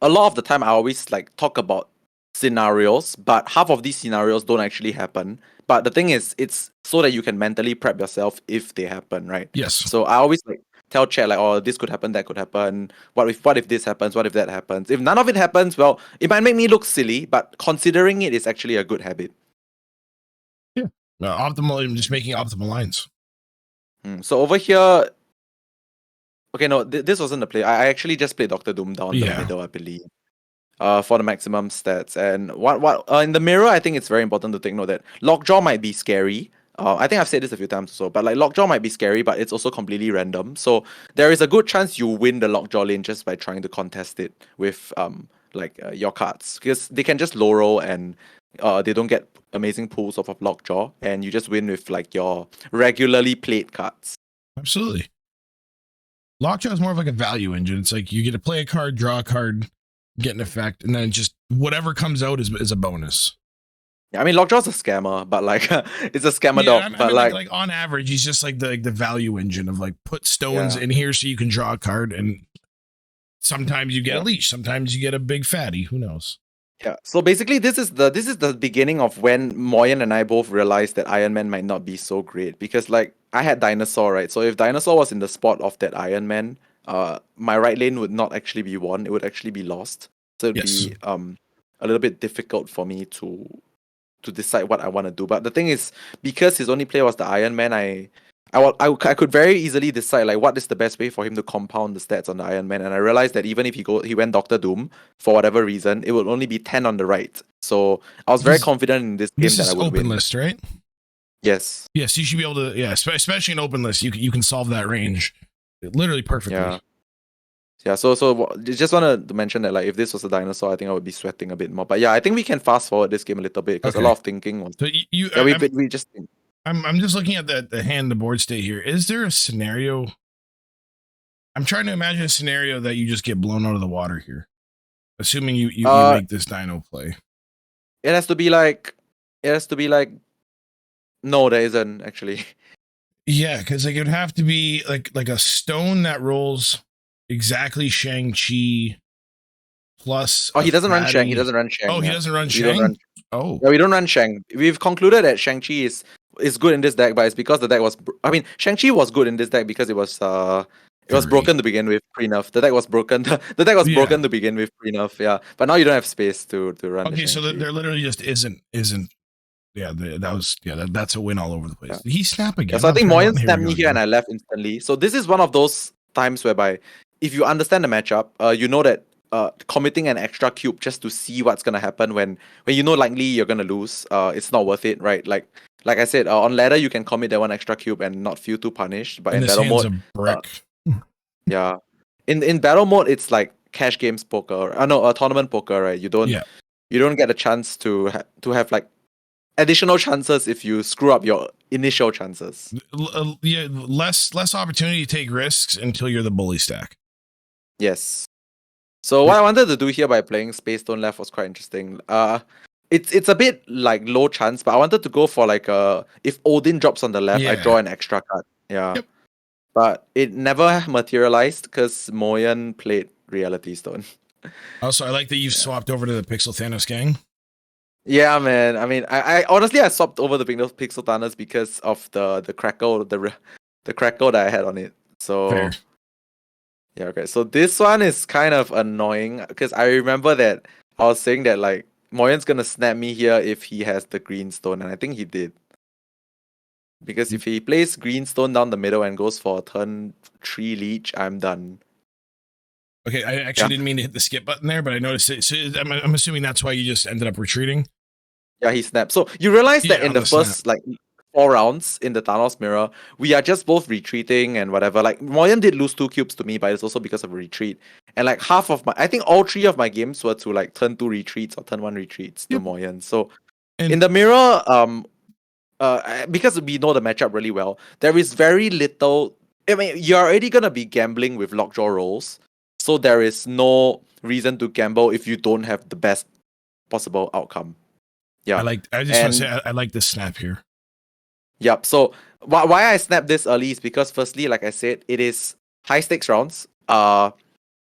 a lot of the time I always like talk about scenarios, but half of these scenarios don't actually happen. But the thing is, it's so that you can mentally prep yourself if they happen, right? Yes. So I always like tell chat like, oh, this could happen, that could happen. What if this happens? What if that happens? If none of it happens, well, it might make me look silly, but considering it is actually a good habit. Optimal, I'm just making optimal lines. So over here, okay, no, this wasn't the play. I actually just played Doctor Doom down the middle, I believe, for the maximum stats. And what in the mirror, I think it's very important to take note that lockjaw might be scary. I think I've said this a few times also, but like lockjaw might be scary, but it's also completely random. So there is a good chance you win the lockjaw lane just by trying to contest it with your cards, because they can just low roll and they don't get amazing pools of lockjaw, and you just win with like your regularly played cards. Absolutely. Lockjaw is more of like a value engine. It's like you get to play a card, draw a card, get an effect, and then just whatever comes out is a bonus. Yeah, I mean Lockjaw's a scammer, but like it's a scammer dog. I but mean, like on average, he's just like the value engine of like put stones in here so you can draw a card, and sometimes you get a leash, sometimes you get a big fatty. Who knows? Yeah. So basically, this is the beginning of when Moyen and I both realized that Iron Man might not be so great, because like I had Dinosaur, right? So if Dinosaur was in the spot of that Iron Man, my right lane would not actually be won; it would actually be lost. So it'd be a little bit difficult for me to decide what I want to do. But the thing is, because his only play was the Iron Man, I could very easily decide like what is the best way for him to compound the stats on the Iron Man, and I realized that even if he went Doctor Doom for whatever reason, it would only be 10 on the right. So I was very confident in this game that I would win. This is open list, right? Yes. Yes, you should be able to. Yeah, especially in open list, you can solve that range literally perfectly. Yeah, so just wanted to mention that like if this was a Dinosaur, I think I would be sweating a bit more. But yeah, I think we can fast forward this game a little bit, because a lot of thinking was. So we just. I'm just looking at the hand, the board state here. Is there a scenario? I'm trying to imagine a scenario that you just get blown out of the water here, assuming you make this dino play. It has to be like. No, there isn't actually. Yeah, because like it would have to be like a stone that rolls exactly Shang-Chi plus. Oh, he doesn't run Shang. He doesn't run Shang. Oh, he doesn't run Shang. Oh, yeah, we don't run Shang. We've concluded that Shang-Chi is good in this deck, but it's because the deck was. I mean, Shang-Chi was good in this deck because it was broken to begin with pre-nerf. The deck was broken. The deck was broken to begin with pre-nerf. Yeah, but now you don't have space to run. Okay, so there literally just isn't. Yeah, that's a win all over the place. Did he snap again? Yeah, so I think Moyen snapped me here and I left instantly. So this is one of those times whereby if you understand the matchup, you know that committing an extra cube just to see what's gonna happen when you know likely you're gonna lose, it's not worth it, right? Like I said, on ladder you can commit that one extra cube and not feel too punished. But in battle mode, yeah, in battle mode it's like cash games poker. Tournament poker, right? You don't get a chance to have like additional chances if you screw up your initial chances. Less opportunity to take risks until you're the bully stack. Yes. So what I wanted to do here by playing Space Stone left was quite interesting. It's a bit like low chance, but I wanted to go for like if Odin drops on the left, I draw an extra card. Yeah. Yep. But it never materialized because Moyen played Reality Stone. Also, I like that you've swapped over to the Pixel Thanos gang. Yeah, man. I mean, I honestly I swapped over the Pixel Thanos because of the crackle, the crackle that I had on it. So fair. Yeah, okay. So this one is kind of annoying because I remember that I was saying that like Moyen's gonna snap me here if he has the green stone, and I think he did. Because if he plays green stone down the middle and goes for a turn 3 leech, I'm done. Okay, I actually didn't mean to hit the skip button there, but I noticed it. So I'm assuming that's why you just ended up retreating. Yeah, he snapped. So you realize that in the first like 4 rounds in the Thanos mirror, we are just both retreating and whatever. Like Moyen did lose 2 cubes to me, but it's also because of a retreat. And like I think all 3 of my games were to like turn 2 retreats or turn 1 retreats to Moyen. So in the mirror, because we know the matchup really well, there is very little. I mean, you're already gonna be gambling with lockjaw rolls, so there is no reason to gamble if you don't have the best possible outcome. Yeah, I just want to say I like this snap here. Yep. So why I snapped this early is because firstly, like I said, it is high stakes rounds.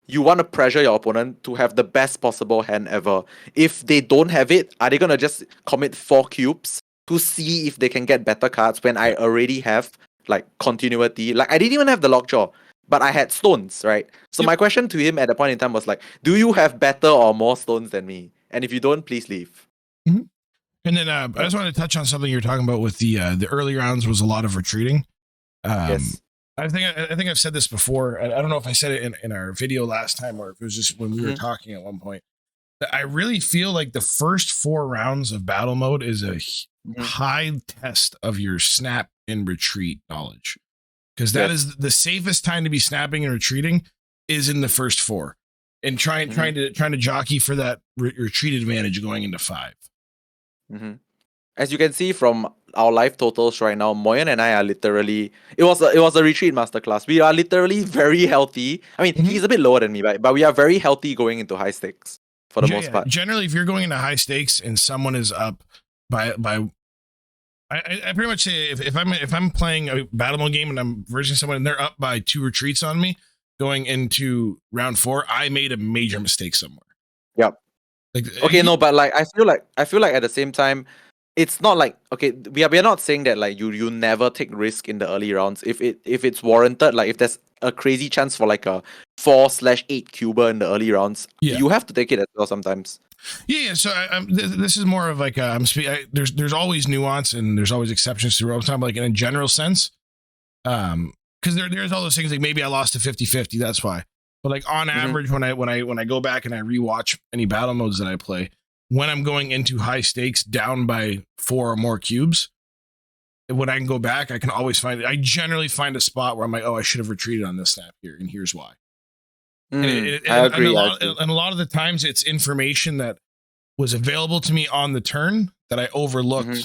You want to pressure your opponent to have the best possible hand ever. If they don't have it, are they gonna just commit 4 cubes to see if they can get better cards when I already have like continuity? Like I didn't even have the lockjaw, but I had stones, right? So my question to him at the point in time was like, do you have better or more stones than me? And if you don't, please leave. Mm-hmm. And then I just wanted to touch on something you were talking about with the early rounds was a lot of retreating. Yes. I think I've said this before. I don't know if I said it in our video last time or if it was just when we were talking at one point. I really feel like the first 4 rounds of battle mode is a high test of your snap and retreat knowledge, because that is the safest time to be snapping and retreating is in the first 4, and trying to jockey for that retreat advantage going into 5. As you can see from our live totals right now, Moyen and I are literally, it was a retreat masterclass. We are literally very healthy. I mean, he's a bit lower than me, but we are very healthy going into high stakes for the most part. Generally, if you're going into high stakes and someone is up by I pretty much say if I'm playing a battle mode game and I'm versing someone and they're up by 2 retreats on me going into round 4, I made a major mistake somewhere. Yep. Like, okay, no, but like I feel like at the same time, it's not like, okay, we are not saying that like you never take risk in the early rounds if it's warranted. Like if there's a crazy chance for like a 4/8 cuber in the early rounds, you have to take it as well sometimes. Yeah. So this is more of like there's always nuance and there's always exceptions to rules. Like in a general sense, because there's all those things like maybe I lost to 50-50. That's why. But like on average, when I go back and I rewatch any battle modes that I play, when I'm going into high stakes down by 4 or more cubes, when I can go back, I can always I generally find a spot where I'm like, oh, I should have retreated on this snap here, and here's why. I agree. And a lot of the times it's information that was available to me on the turn that I overlooked. I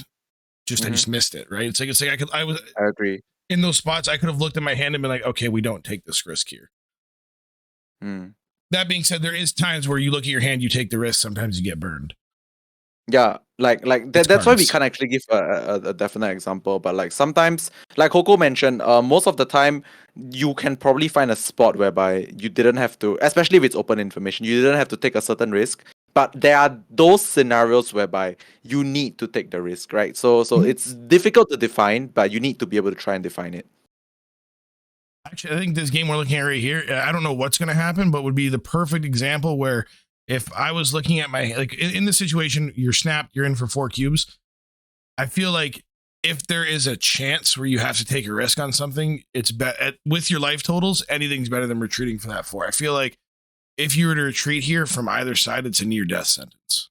just missed it. Right. It's like I agree. In those spots, I could have looked at my hand and been like, okay, we don't take this risk here. That being said, there is times where you look at your hand, you take the risk. Sometimes you get burned. Yeah, like that's why we can't actually give a definite example. But like sometimes, like Hoko mentioned, most of the time you can probably find a spot whereby you didn't have to, especially if it's open information, you didn't have to take a certain risk. But there are those scenarios whereby you need to take the risk, right? So it's difficult to define, but you need to be able to try and define it. Actually, I think this game we're looking at right here, I don't know what's going to happen, but would be the perfect example where if I was looking at my, like in the situation, you're snapped, you're in for 4 cubes. I feel like if there is a chance where you have to take a risk on something, it's with your life totals, anything's better than retreating for that 4. I feel like if you were to retreat here from either side, it's a near death sentence.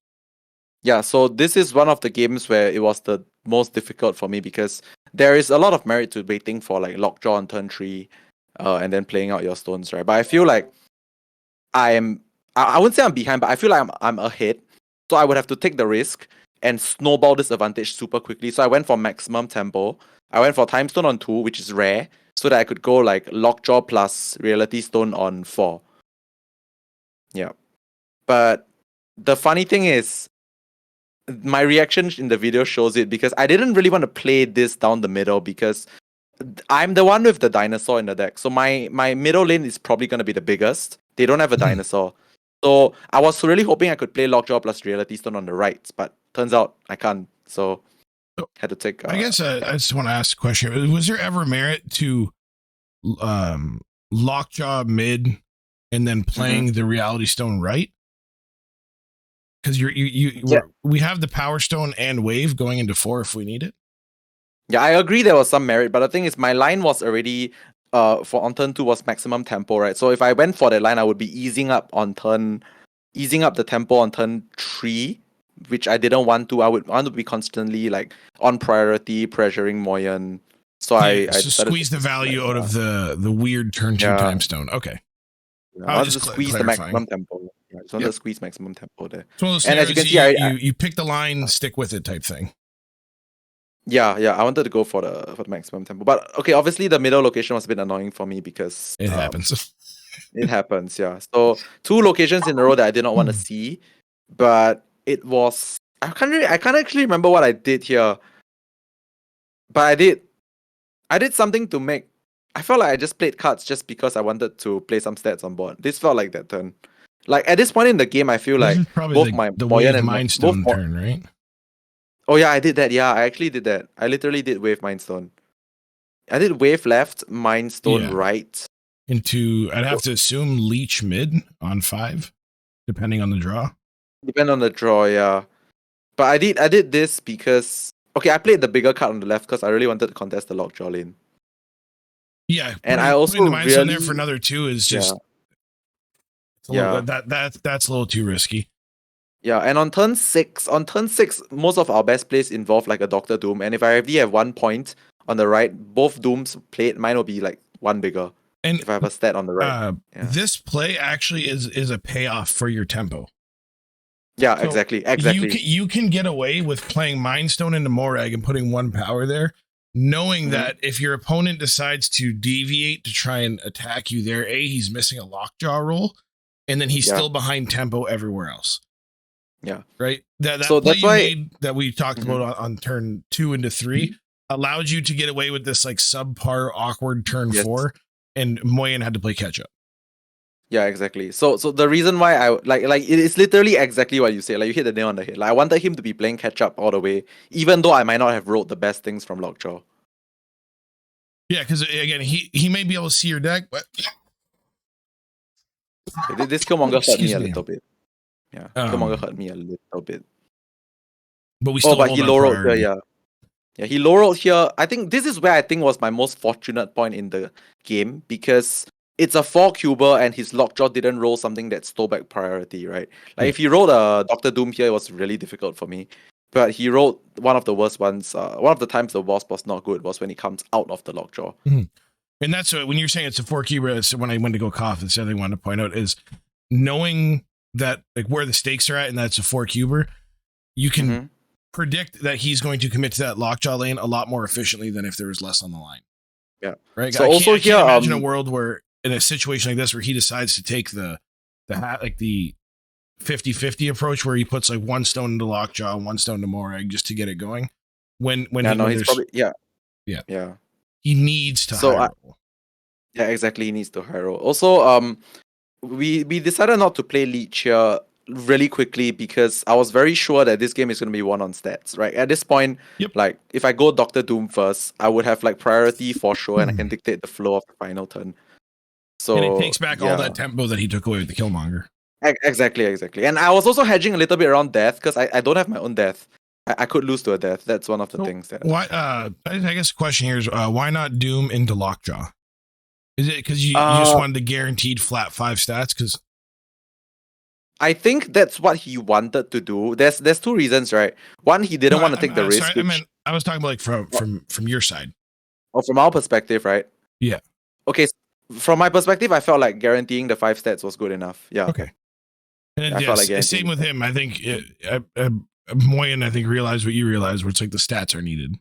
Yeah, so this is one of the games where it was the most difficult for me because there is a lot of merit to waiting for like lockjaw on turn 3 and then playing out your stones, right? But I feel like I wouldn't say I'm behind, but I feel like I'm ahead. So I would have to take the risk and snowball this advantage super quickly. So I went for maximum tempo. I went for time stone on 2, which is rare, so that I could go like lockjaw plus reality stone on 4. Yeah. But the funny thing is, my reaction in the video shows it because I didn't really want to play this down the middle because I'm the one with the dinosaur in the deck. So my middle lane is probably going to be the biggest. They don't have a dinosaur. So I was really hoping I could play lockjaw plus reality stone on the right, but turns out I can't. So had to take... I guess I just want to ask a question. Was there ever merit to lockjaw mid and then playing the reality stone right? Because we have the power stone and wave going into 4 if we need it. Yeah, I agree there was some merit, but the thing is my line was already for on turn 2 was maximum tempo, right? So if I went for that line, I would be easing up the tempo on turn 3, which I didn't want to. I would want to be constantly like on priority, pressuring Moyen. So I squeeze the value out of the weird turn 2 time stone. Okay. Yeah, I wanted to squeeze the maximum tempo. Yeah, I just wanted to squeeze maximum tempo there. And as you can see, you pick the line, stick with it type thing. Yeah, I wanted to go for the maximum tempo. But okay, obviously the middle location was a bit annoying for me because it happens. It happens, yeah. So 2 locations in a row that I did not want to see, but it was I can't actually remember what I did here. But I did something to make I felt like I just played cards just because I wanted to play some stats on board. This felt like that turn. Like at this point in the game, I feel like both the Moyen and Mind Stone turn, right? Oh yeah, I did that. Yeah, I actually did that. I literally did wave Mind Stone. I did wave left, Mind Stone right. I'd have to assume leech mid on 5, depending on the draw. Depending on the draw, yeah. But I did this because I played the bigger card on the left because I really wanted to contest the lockjaw lane. Yeah, and I also putting the Mind Stone really there for another 2 is just that's a little too risky. Yeah, and on turn 6, most of our best plays involve like a Doctor Doom, and if I already have 1 point on the right, both Dooms played, mine will be like 1 bigger. And if I have a stat on the right. This play actually is a payoff for your tempo. Yeah, so exactly. You can get away with playing Mind Stone into Morag and putting 1 power there, knowing that if your opponent decides to deviate to try and attack you there, he's missing a lockjaw roll, and then he's still behind tempo everywhere else. Yeah. Right. That so play that's you made that we talked about on turn 2 into 3 allowed you to get away with this like subpar awkward turn 4, and Moyen had to play catch up. Yeah, exactly. So the reason why I like it is literally exactly what you say. Like you hit the nail on the head. Like I wanted him to be playing catch up all the way, even though I might not have rolled the best things from lockjaw. Yeah, because again, he may be able to see your deck, but this Killmonger hurt me a little bit. Yeah, Killmonger hurt me a little bit. But we still he low rolled here, yeah, he low rolled here. I think this is where I think was my most fortunate point in the game, because it's a 4-cuber and his lockjaw didn't roll something that's stowback priority, right? Like if he rolled a Doctor Doom here, it was really difficult for me. But he rolled one of the worst ones. One of the times the wasp was not good was when he comes out of the lockjaw. And that's when you're saying it's a 4-cuber. So when I went to go cough, that's the other thing I wanted to point out is knowing that like where the stakes are at, and that's a 4-cuber, you can predict that he's going to commit to that lockjaw lane a lot more efficiently than if there was less on the line. Yeah. Right. So I can't imagine a world where in a situation like this where he decides to take the 50-50 approach where he puts like 1 stone into lockjaw, 1 stone to Morag just to get it going. He's probably he needs to high roll. Yeah, exactly. He needs to high roll. Also, we decided not to play Leech here really quickly because I was very sure that this game is going to be won on stats, right? At this point, like if I go Doctor Doom first, I would have like priority for sure, and I can dictate the flow of the final turn. So and it takes back all that tempo that he took away with the Killmonger. Exactly. And I was also hedging a little bit around death because I don't have my own death. I could lose to a death. That's one of the things that. Why? I guess the question here is why not Doom into Lockjaw? Is it because you just wanted the guaranteed flat 5 stats? Because I think that's what he wanted to do. There's 2 reasons, right? One, he didn't want to take the risk. Sorry, I was talking about like from your side. Oh, from our perspective, right? Yeah. Okay. From my perspective, I felt like guaranteeing the 5 stats was good enough. Yeah. Okay. And same with him. I think Moyen, I think, realized what you realized, where it's like the stats are needed.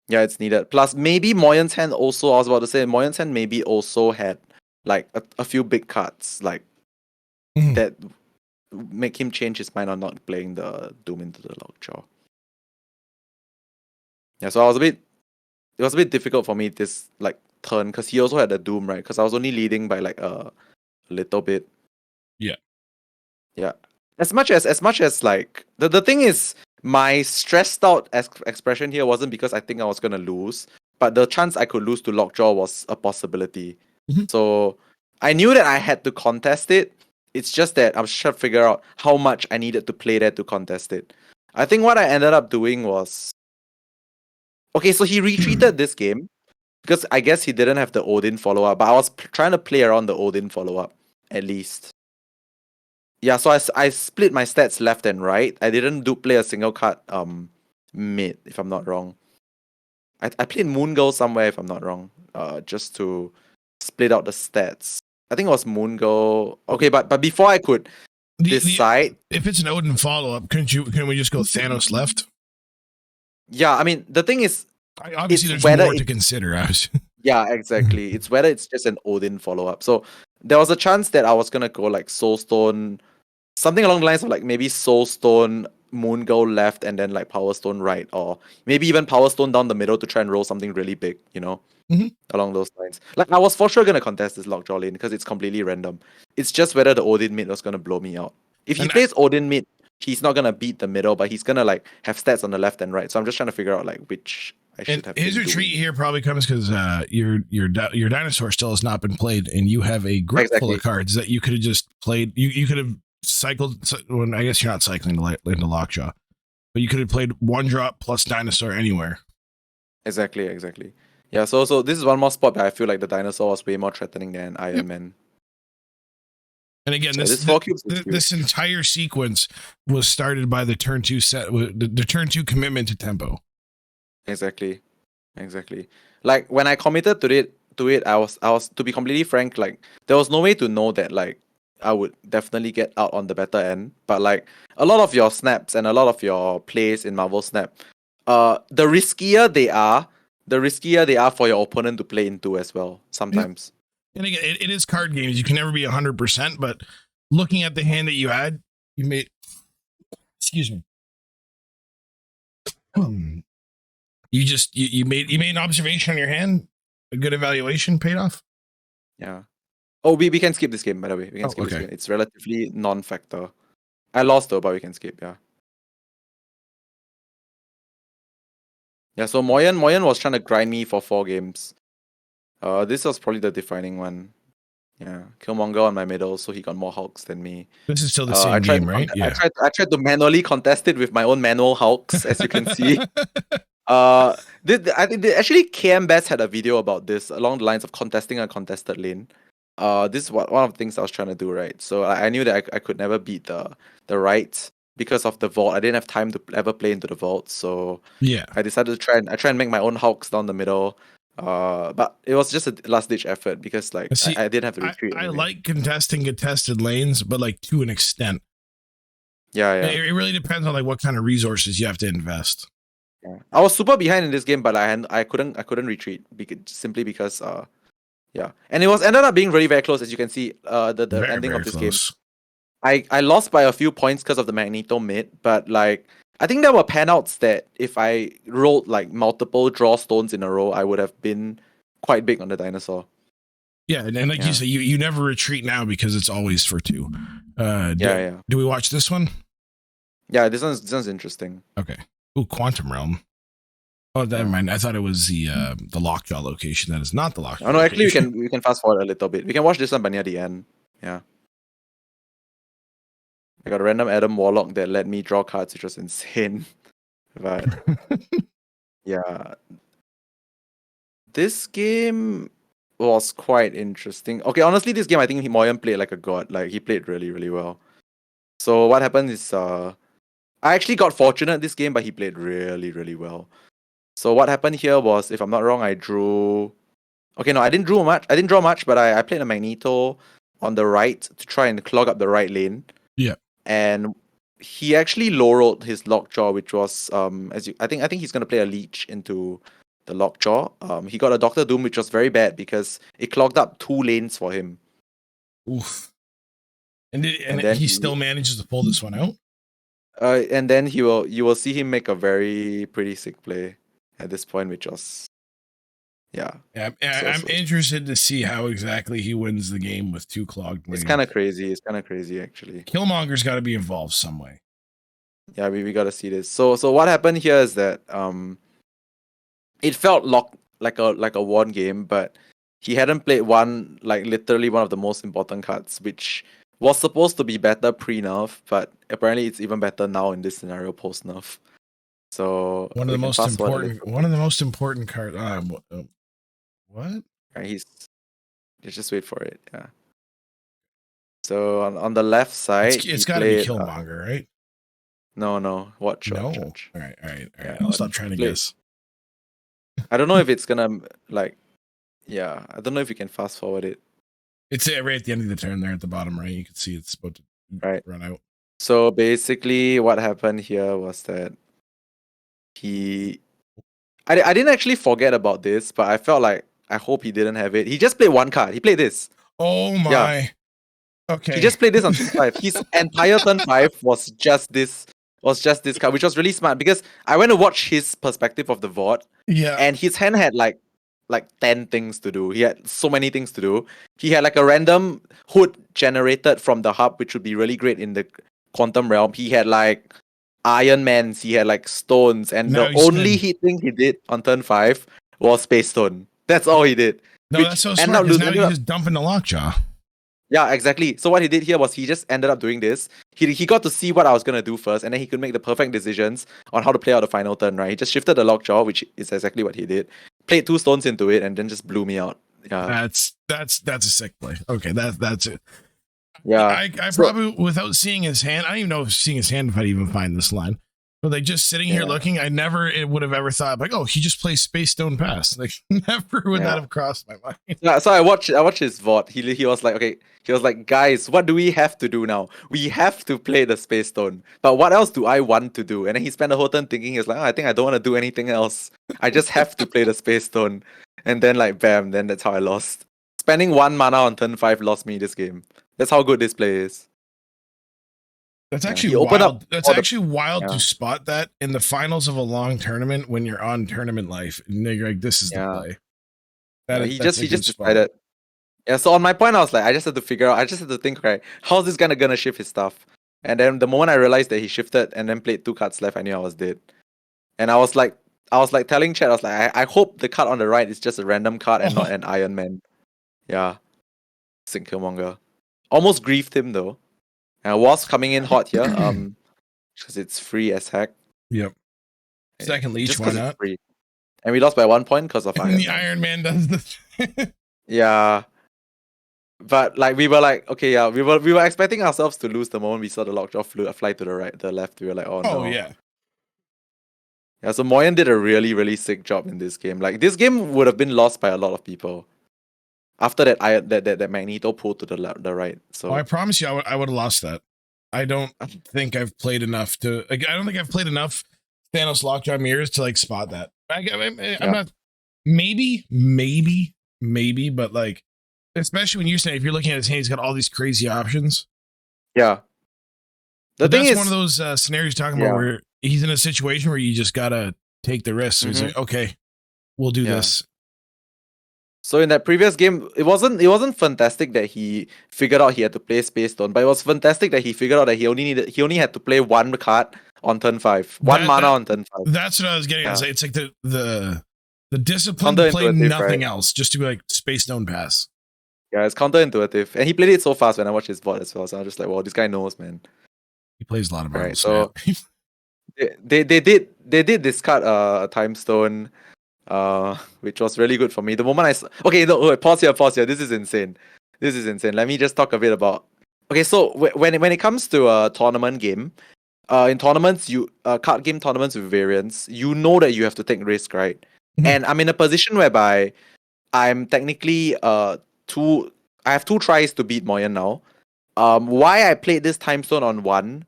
Yeah, it's needed. Plus, maybe Moyen's hand also, I was about to say, Moyen's hand maybe also had like a few big cards like that make him change his mind on not playing the Doom into the lockjaw. Yeah, so it was a bit difficult for me this like turn because he also had the Doom, right? Because I was only leading by like a little bit. Yeah. As much as like the thing is, my stressed out expression here wasn't because I think I was gonna lose, but the chance I could lose to lockjaw was a possibility. So I knew that I had to contest it. It's just that I was trying to figure out how much I needed to play there to contest it. I think what I ended up doing was so he retreated this game because I guess he didn't have the Odin follow-up, but I was trying to play around the Odin follow-up at least. Yeah, so I split my stats left and right. I didn't play a single card mid, if I'm not wrong. I played Moon Girl somewhere, if I'm not wrong, just to split out the stats. I think it was Moon Girl. Okay, but before I could decide, if it's an Odin follow up, can we just go Thanos left? Yeah, I mean the thing is, obviously there's more to consider. Yeah, exactly. It's whether it's just an Odin follow up. So there was a chance that I was gonna go like Soulstone, something along the lines of like maybe Soulstone, Moon Girl left, and then like Power Stone right, or maybe even Power Stone down the middle to try and roll something really big, along those lines. Like I was for sure gonna contest this lockjaw lane because it's completely random. It's just whether the Odin mid was gonna blow me out. If he plays Odin mid, he's not gonna beat the middle, but he's gonna like have stats on the left and right. So I'm just trying to figure out like which I should have. His retreat here probably comes because your dinosaur still has not been played, and you have a grip full of cards that you could have just played. You could have cycled. Well, I guess you're not cycling into Lockjaw. But you could have played 1-drop plus dinosaur anywhere. Exactly. Yeah, so this is one more spot that I feel like the dinosaur was way more threatening than Iron Man. And again, So this entire sequence was started by the turn 2 set, the turn 2 commitment to tempo. Exactly. Like when I committed to it, I was to be completely frank, like there was no way to know that like I would definitely get out on the better end. But like a lot of your snaps and a lot of your plays in Marvel Snap, the riskier they are for your opponent to play into as well. Sometimes. And again, it is card games. You can never be 100%, but looking at the hand that you had, you made. Excuse me. You made an observation on your hand. A good evaluation paid off. Yeah. Oh, we can skip this game, by the way. We can skip this game. It's relatively non-factor. I lost though, but we can skip. Yeah. Yeah. So Moyen was trying to grind me for 4 games. This was probably the defining one. Yeah, Killmonger on my middle, so he got more Hulks than me. This is still the same game, right? Yeah. I tried to manually contest it with my own manual Hulks, as you can see. I think actually KM Best had a video about this along the lines of contesting a contested lane. This is one of the things I was trying to do, right? So I knew that I could never beat the right because of the vault. I didn't have time to ever play into the vault, so yeah, I decided to try and make my own Hulks down the middle. But it was just a last ditch effort because like I didn't have to retreat. I like contesting contested lanes, but like to an extent. Yeah. It really depends on like what kind of resources you have to invest. Yeah. I was super behind in this game, but I couldn't retreat simply because yeah, and it ended up being very, very close, as you can see. The very, ending very of this close. Game, I lost by a few points because of the Magneto mid, but like I think there were panouts that if I rolled like multiple draw stones in a row, I would have been quite big on the dinosaur. Yeah, and like you say, you never retreat now because it's always for 2. Yeah. Do we watch this one? Yeah, this one's interesting. Okay. Ooh, Quantum Realm. Oh, never mind. I thought it was the lockjaw location. That is not the lockjaw. Oh no, actually we can fast forward a little bit. We can watch this one, but near the end. Yeah. I got a random Adam Warlock that let me draw cards, which was insane. But yeah. This game was quite interesting. Okay, honestly, this game I think Moyen played like a god. Like he played really, really well. So what happened is I actually got fortunate this game, but he played really, really well. So what happened here was, if I'm not wrong, I drew. Okay, no, I didn't draw much, but I played a Magneto on the right to try and clog up the right lane. Yeah. And he actually low rolled his lockjaw, which was I think he's gonna play a leech into the lockjaw. He got a Doctor Doom, which was very bad because it clogged up 2 lanes for him. Oof. And then he still manages to pull this one out. And then you will see him make a very pretty sick play at this point, which was I'm interested to see how exactly he wins the game with 2 clogged lanes. It's kind of crazy. Actually. Killmonger's got to be involved some way. Yeah, we got to see this. So what happened here is that it felt like a one game, but he hadn't played literally one of the most important cards, which was supposed to be better pre-nerf, but apparently it's even better now in this scenario post-nerf. So one of the most important cards. What? Right, just wait for it. Yeah. So on the left side, it's got to be Killmonger, right? No. Watch. All right. I'll stop trying to guess. I don't know if it's gonna I don't know if you can fast forward it. It's right at the end of the turn there at the bottom right. You can see it's about to run out. So basically, what happened here was that I didn't actually forget about this, but I felt like I hope he didn't have it. He just played 1 card. He played this. Oh my. Yeah. Okay. He just played this on turn 5. His entire turn 5 was just this card, which was really smart because I went to watch his perspective of the VOD. Yeah. And his hand had like 10 things to do. He had so many things to do. He had like a random hood generated from the hub, which would be really great in the Quantum Realm. He had like Iron Mans, he had like stones, and the only hit thing he did on turn 5 was Space Stone. That's all he did. No, that's so smart. Now he's just dumping the lockjaw. Yeah, exactly. So what he did here was he just ended up doing this. He got to see what I was gonna do first, and then he could make the perfect decisions on how to play out the final turn, right? He just shifted the lockjaw, which is exactly what he did. Played 2 stones into it, and then just blew me out. Yeah. That's a sick play. Okay, that's it. Yeah. I probably, without seeing his hand, I don't even know if seeing his hand if I'd even find this line. But like just sitting here looking, I never would have ever thought like, oh, he just plays Space Stone Pass. Like never would that have crossed my mind. Yeah, so I watched his VOD. He was like, okay, he was like, guys, what do we have to do now? We have to play the Space Stone. But what else do I want to do? And then he spent the whole turn thinking, he's like, oh, I think I don't want to do anything else. I just have to play the Space Stone. And then like bam, then that's how I lost. Spending 1 mana on turn 5 lost me this game. That's how good this play is. That's actually wild. That's actually wild to spot that in the finals of a long tournament when you're on tournament life. And you're like, this is the play. He just decided. Yeah, so on my point, I was like, I just had to figure out, I just had to think, right, how's this guy gonna shift his stuff? And then the moment I realized that he shifted and then played 2 cards left, I knew I was dead. And I was like telling chat, I was like, I hope the card on the right is just a random card and not an Iron Man. Yeah. Sick Killmonger. Almost griefed him though. And I was coming in hot here, because it's free as heck. Yep. Second leech, why not? Free. And we lost by 1 point because of Iron Man. Iron Man does this. Yeah. But like we were like, okay, yeah, we were expecting ourselves to lose the moment we saw the lockjaw fly to the left. We were like, oh no. Oh yeah. Yeah, so Moyen did a really, really sick job in this game. Like this game would have been lost by a lot of people after that Magneto pulled to the right. So I promise you, I would have lost that. I don't think I've played enough to. Like, I don't think I've played enough Thanos lockjaw mirrors to like spot that. I'm not. Maybe, but like, especially when you're saying if you're looking at his hand, he's got all these crazy options. Yeah. The thing is, one of those scenarios you're talking about where he's in a situation where you just gotta take the risk. So he's like, okay, we'll do this. So in that previous game, it wasn't fantastic that he figured out he had to play Space Stone, but it was fantastic that he figured out that he only had to play 1 card on turn 5, one mana on turn 5. That's what I was getting at. It's like the discipline to play nothing else, just to be like Space Stone Pass. Yeah, it's counterintuitive, and he played it so fast when I watched his VOD as well. So I was just like, "Wow, this guy knows, man." He plays a lot of battles. Right, so they did discard Time Stone, which was really good for me. The moment pause here. This is insane. Let me just talk a bit about. Okay, so when it comes to a tournament game, in tournaments, card game tournaments with variants, you know that you have to take risk, right? Mm-hmm. And I'm in a position whereby I'm technically I have 2 tries to beat Moyen now. Why I played this Time Stone on 1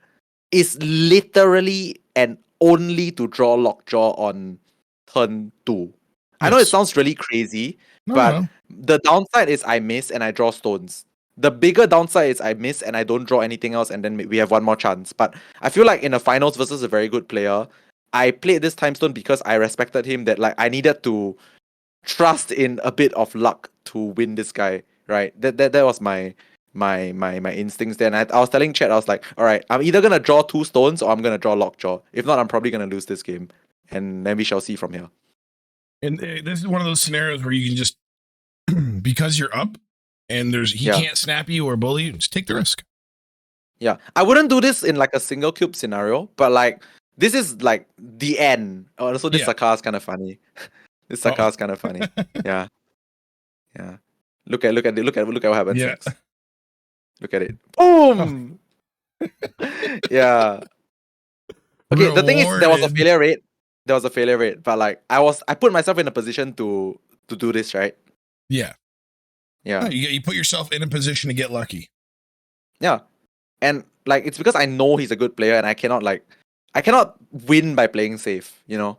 is literally and only to draw lockjaw on turn 2. Yes. I know it sounds really crazy, but the downside is I miss and I draw stones. The bigger downside is I miss and I don't draw anything else, and then we have 1 more chance. But I feel like in a finals versus a very good player, I played this Time Stone because I respected him, that like I needed to trust in a bit of luck to win this guy, right? That was my instincts there. And I was telling Chet, I was like, all right, I'm either gonna draw 2 stones or I'm gonna draw lockjaw. If not, I'm probably gonna lose this game, and then we shall see from here. And this is one of those scenarios where you can just because you're up and he can't snap you or bully you, just take the risk. Yeah, I wouldn't do this in like a single cube scenario, but like this is like the end. Also, this Sakar is kind of funny. This Sakar is kind of funny. Yeah. Look at what happens next. Look at it. Boom. Yeah. Okay, the thing is, there was a failure rate. But like I put myself in a position to do this, right? Yeah. Yeah. You put yourself in a position to get lucky. Yeah. And like it's because I know he's a good player, and I cannot win by playing safe, you know?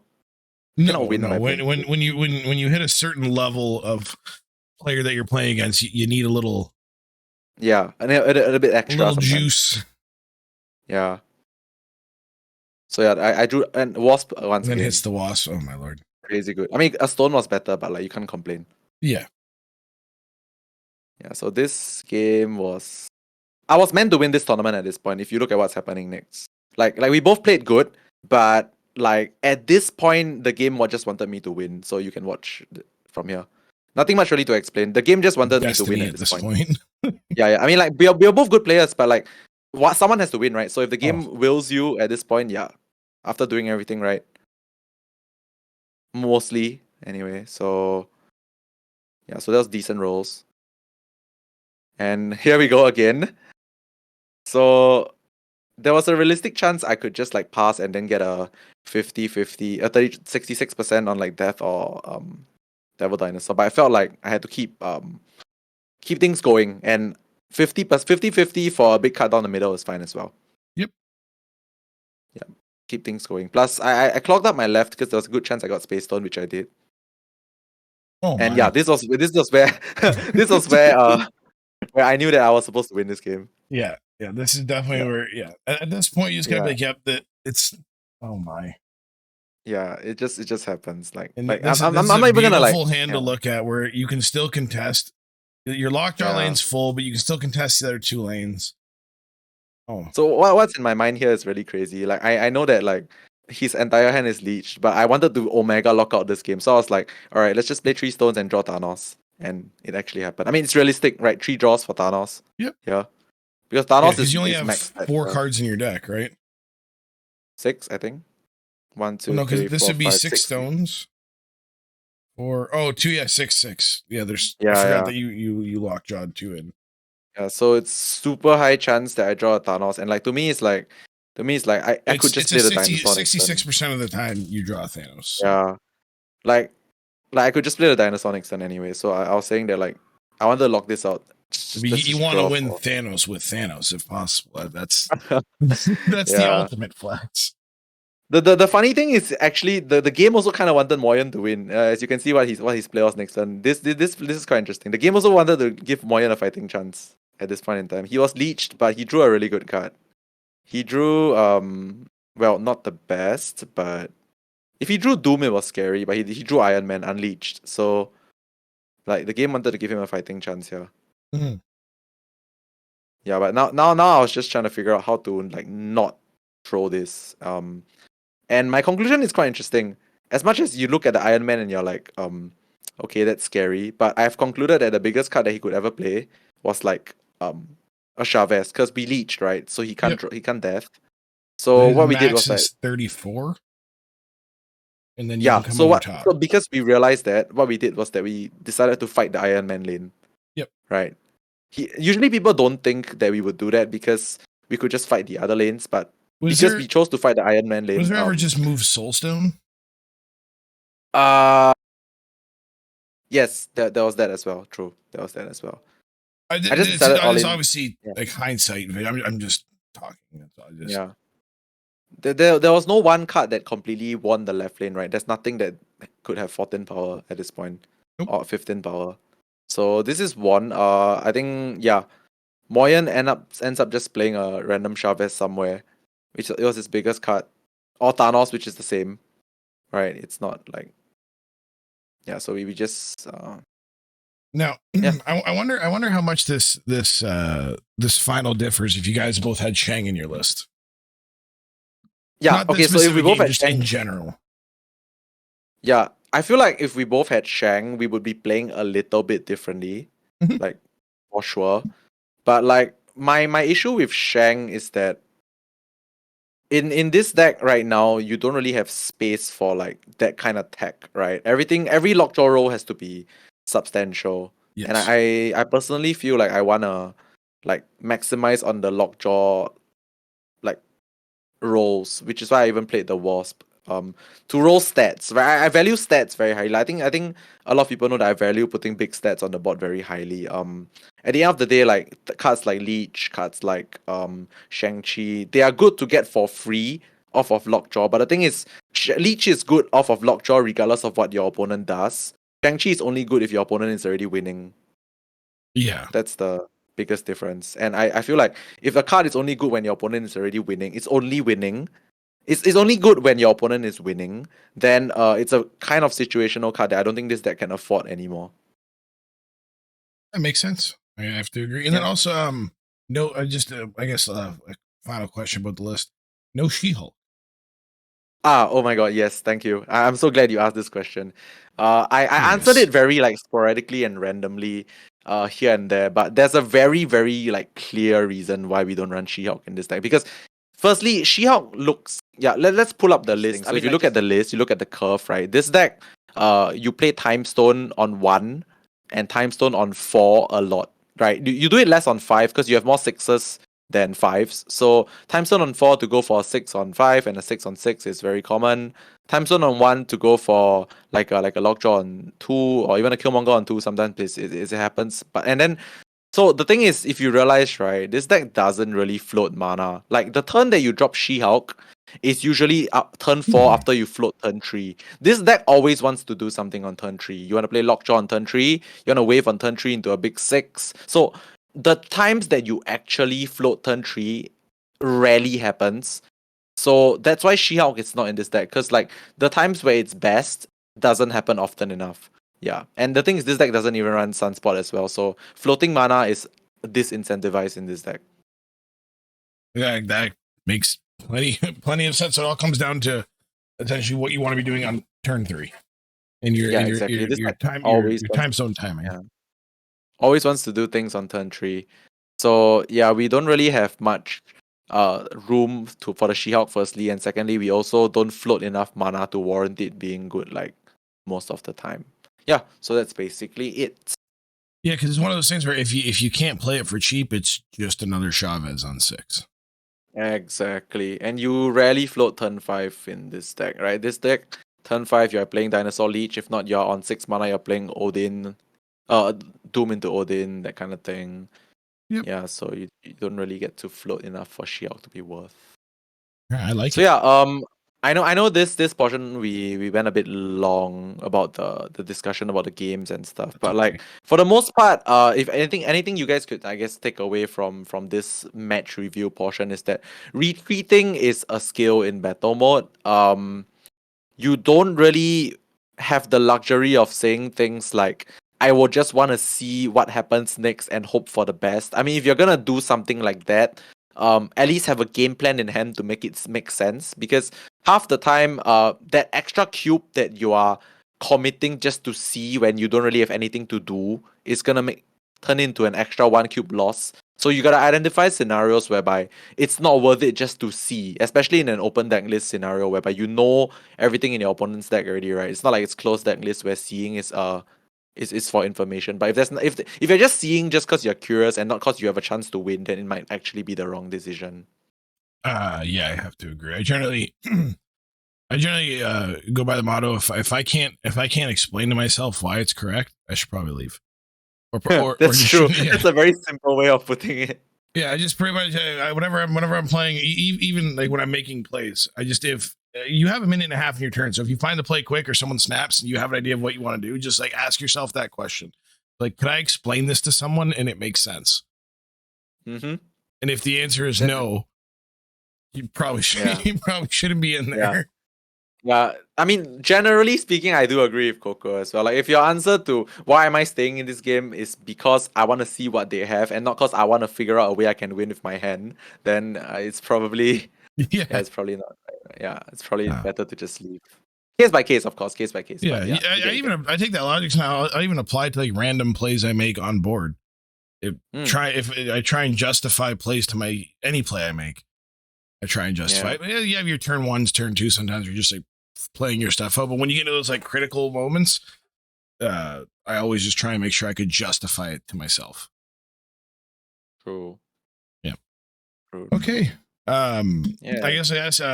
No. When you hit a certain level of player that you're playing against, you need a little a bit extra, a little juice. Yeah. So yeah, I drew and Wasp once again. Then hits the Wasp. Oh my lord. Crazy good. I mean, a stone was better, but like you can't complain. Yeah. Yeah, so this game I was meant to win this tournament at this point, if you look at what's happening next. Like we both played good, but like at this point the game just wanted me to win, so you can watch from here. Nothing much really to explain. The game just wanted me to win at this point. Yeah. I mean, like we are both good players, but like, someone has to win, right? So if the game wills you at this point, yeah, after doing everything right, mostly anyway. So yeah, so that was decent rolls. And here we go again. So there was a realistic chance I could just like pass and then get a 50-50, a 66% on like death or devil dinosaur. But I felt like I had to keep things going, and 50-50 for a big cut down the middle is fine as well. Yep. Yeah. Keep things going. Plus I clogged up my left because there was a good chance I got Space Stone, which I did. Oh and my. yeah, this was where this was where I knew that I was supposed to win this game. Yeah. This is definitely where. Yeah. At this point, you just gotta make up that it's. Oh my. Yeah, it just happens. Like And I'm this not is a even gonna like beautiful hand to look at, where you can still contest. Your lockjaw lane's full, but you can still contest the other two lanes. Oh. So what's in my mind here is really crazy. Like I know that like his entire hand is leeched, but I wanted to Omega lock out this game. So I was like, all right, let's just play 3 stones and draw Thanos. And it actually happened. I mean, it's realistic, right? 3 draws for Thanos. Yep. Yeah. Because Thanos is you only have max 4 cards in your deck, right? 6, I think. 1, 2, well, no, because 3, this 4, would be 5, 6 6. stones. Or 2, yeah, 6. Yeah, there's. Yeah, I forgot that you lockjawed 2 in. Yeah, so it's super high chance that I draw a Thanos, and like to me it's like I could just play the dinosaur. 66% of the time you draw Thanos. So. Yeah, like I could just play the dinosaur next turn anyway. So I was saying that like I want to lock this out. You want to win Thanos with Thanos if possible. That's the ultimate flex. The funny thing is actually the game also kind of wanted Moyen to win. As you can see what his play was next turn. This is quite interesting. The game also wanted to give Moyen a fighting chance at this point in time. He was leeched, but he drew a really good card. He drew well, not the best, but if he drew Doom it was scary, but he drew Iron Man unleeched. So like the game wanted to give him a fighting chance here. Mm-hmm. Yeah, but now I was just trying to figure out how to like not throw this. And my conclusion is quite interesting. As much as you look at the Iron Man and you're like, okay, that's scary, but I've concluded that the biggest card that he could ever play was like a Chavez, because we leeched, right? So he can't he can't death. So what we did was like 34. And then you can come over top. So because we realized that, what we did was that we decided to fight the Iron Man lane. Yep. Right. Usually people don't think that we would do that because we could just fight the other lanes, but we chose to fight the Iron Man lane. Was there ever just move Soulstone? Yes, there was that as well. True, there was that as well. I just decided it's obviously like hindsight. I'm just talking. Yeah. There was no one card that completely won the left lane, right? There's nothing that could have 14 power at this point. Nope. Or 15 power. So this is one. I think Moyen ends up just playing a random Chavez somewhere, which it was his biggest card. Or Thanos, which is the same. Right? It's not like so we just now I wonder how much this final differs if you guys both had Shang in your list. Yeah, not okay, so if we both had just Shang in general. Yeah, I feel like if we both had Shang, we would be playing a little bit differently. Like for sure. But like my issue with Shang is that in this deck right now, you don't really have space for like that kind of tech, right? Every lockjaw roll has to be substantial. Yes. And I personally feel like I wanna like maximize on the lockjaw like rolls, which is why I even played the Wasp. To roll stats, right? I value stats very highly. I think a lot of people know that I value putting big stats on the board very highly. At the end of the day, like cards like Leech, cards like Shang-Chi, they are good to get for free off of Lockjaw. But the thing is, Leech is good off of Lockjaw regardless of what your opponent does. Shang-Chi is only good if your opponent is already winning. Yeah, that's the biggest difference. And I feel like if a card is only good when your opponent is already winning, it's only winning. It's only good when your opponent is winning. Then it's a kind of situational card that I don't think this deck can afford anymore. That makes sense. I have to agree. And then also, no, I guess a final question about the list. No She-Hulk. Oh my god, yes, thank you. I'm so glad you asked this question. I answered it very like sporadically and randomly. here and there, but there's a very, very like clear reason why we don't run She-Hulk in this deck. Because firstly, She-Hulk looks let's pull up the list. So if you look at the list, you look at the curve, right? This deck, you play Time Stone on 1 and Time Stone on 4 a lot, right? You do it less on 5 because you have more 6s than 5s. So Time Stone on 4 to go for a 6 on 5 and a 6 on 6 is very common. Time Stone on 1 to go for like a lockjaw on 2 or even a Killmonger on 2 sometimes it happens. So the thing is, if you realize, right, this deck doesn't really float mana. Like the turn that you drop She-Hulk is usually turn 4 after you float turn 3. This deck always wants to do something on turn 3. You want to play Lockjaw on turn 3, you want to wave on turn 3 into a big 6. So the times that you actually float turn 3 rarely happens. So that's why She-Hulk is not in this deck, because like the times where it's best doesn't happen often enough. Yeah, and the thing is, this deck doesn't even run Sunspot as well, so floating mana is disincentivized in this deck. Yeah, that makes plenty of sense. It all comes down to essentially what you want to be doing on turn 3, and your time zone timing. Yeah. Always wants to do things on turn 3. So yeah, we don't really have much room for the She-Hulk firstly, and secondly, we also don't float enough mana to warrant it being good like most of the time. Yeah, so that's basically it. Yeah, because it's one of those things where if you can't play it for cheap, it's just another Chavez on 6. Exactly, and you rarely float turn 5 in this deck, right? This deck, turn 5, you're playing Dinosaur Leech. If not, you're on 6 mana, you're playing Odin, Doom into Odin, that kind of thing. Yep. Yeah, so you don't really get to float enough for She-Hulk to be worth. Yeah, I like it. So yeah, I know this portion we went a bit long about the discussion about the games and stuff. That's but okay. Like for the most part, if anything you guys could, I guess, take away from this match review portion is that retreating is a skill in battle mode. You don't really have the luxury of saying things like, I will just want to see what happens next and hope for the best. I mean, if you're gonna do something like that, at least have a game plan in hand to make it make sense. Because half the time, that extra cube that you are committing just to see when you don't really have anything to do is gonna turn into an extra 1 cube loss. So you gotta identify scenarios whereby it's not worth it just to see, especially in an open deck list scenario whereby you know everything in your opponent's deck already, right? It's not like it's closed deck list where seeing is for information. But if you're just seeing just because you're curious and not because you have a chance to win, then it might actually be the wrong decision. Yeah, I have to agree. I generally go by the motto: if I can't explain to myself why it's correct, I should probably leave. That's true. Yeah. That's a very simple way of putting it. Yeah, I just pretty much whenever I'm playing, even like when I'm making plays, I just if you have a minute and a half in your turn, so if you find the play quick or someone snaps and you have an idea of what you want to do, just like ask yourself that question: like, could I explain this to someone and it makes sense? Mm-hmm. And if the answer is no, you probably shouldn't be in there. Yeah, I mean, generally speaking, I do agree with Coco as well. Like, if your answer to why am I staying in this game is because I want to see what they have and not because I want to figure out a way I can win with my hand, then it's probably it's probably not. Yeah, it's probably better to just leave. Case by case, of course, case by case. Yeah, I take that logic now. I even apply it to like random plays I make on board. If I try and justify plays to any play I make, I try and justify. Yeah. You have your turn 1s, turn 2. Sometimes you're just like playing your stuff out, but when you get into those like critical moments, I always just try and make sure I could justify it to myself. True. Yeah. True. Okay. I guess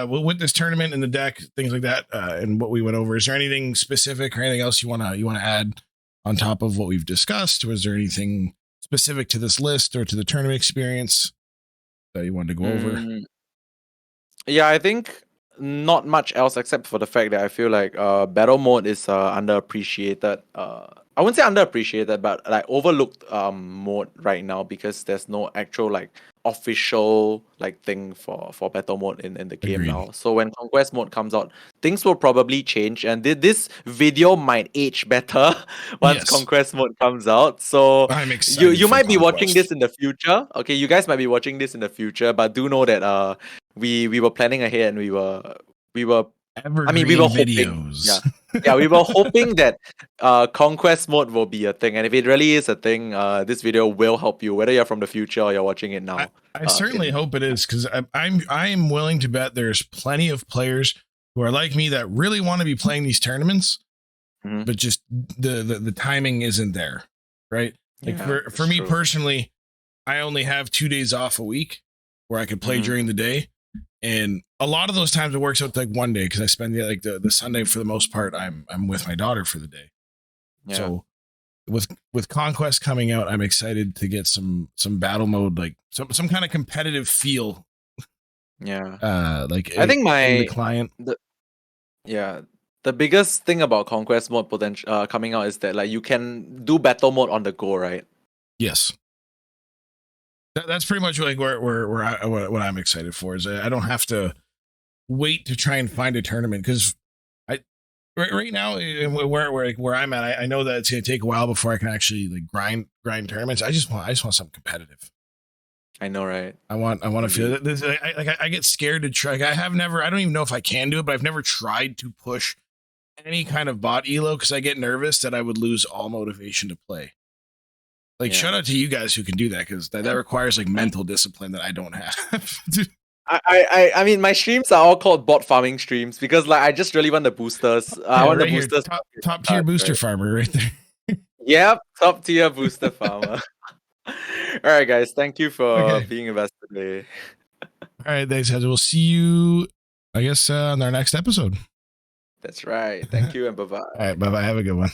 with this tournament and the deck, things like that, and what we went over, is there anything specific or anything else you want to add on top of what we've discussed? Was there anything specific to this list or to the tournament experience that you wanted to go over? Yeah, I think not much else except for the fact that I feel like battle mode is underappreciated. I wouldn't say underappreciated, but like overlooked mode right now because there's no actual like official like thing for battle mode in the game. Agreed. Now. So when conquest mode comes out, things will probably change, and this video might age better once conquest mode comes out. So I'm excited. You might be watching this in the future. Okay, you guys might be watching this in the future, but do know that we were planning ahead and we were Evergreen, we were hoping, videos. Yeah, we were hoping that conquest mode will be a thing, and if it really is a thing, this video will help you, whether you're from the future or you're watching it now. I certainly hope it is, because I'm willing to bet there's plenty of players who are like me that really want to be playing these tournaments, but just the timing isn't there, right? Like for me personally, I only have 2 days off a week where I could play during the day. And a lot of those times it works out to like one day, because I spend the Sunday for the most part I'm with my daughter for the day. Yeah. So with Conquest coming out, I'm excited to get some battle mode, like some kind of competitive feel. Yeah. Like I think the client. The biggest thing about Conquest mode potential coming out is that like you can do battle mode on the go, right? Yes. That's pretty much like what I'm excited for, is I don't have to wait to try and find a tournament, because right now where I'm at, I know that it's going to take a while before I can actually like grind tournaments. I just want something competitive. I know, right? I want to feel this. I get scared to try. I don't even know if I can do it, but I've never tried to push any kind of bot elo, because I get nervous that I would lose all motivation to play. Like, shout out to you guys who can do that, because that requires like mental discipline that I don't have. I mean, my streams are all called bot farming streams, because like I just really want the boosters. I want the boosters. Top tier booster farmer right there. Yep, top tier booster farmer. All right, guys. Thank you for being with us today. All right, thanks, guys. We'll see you, I guess, on our next episode. That's right. Thank you, and bye-bye. All right, bye-bye. Have a good one.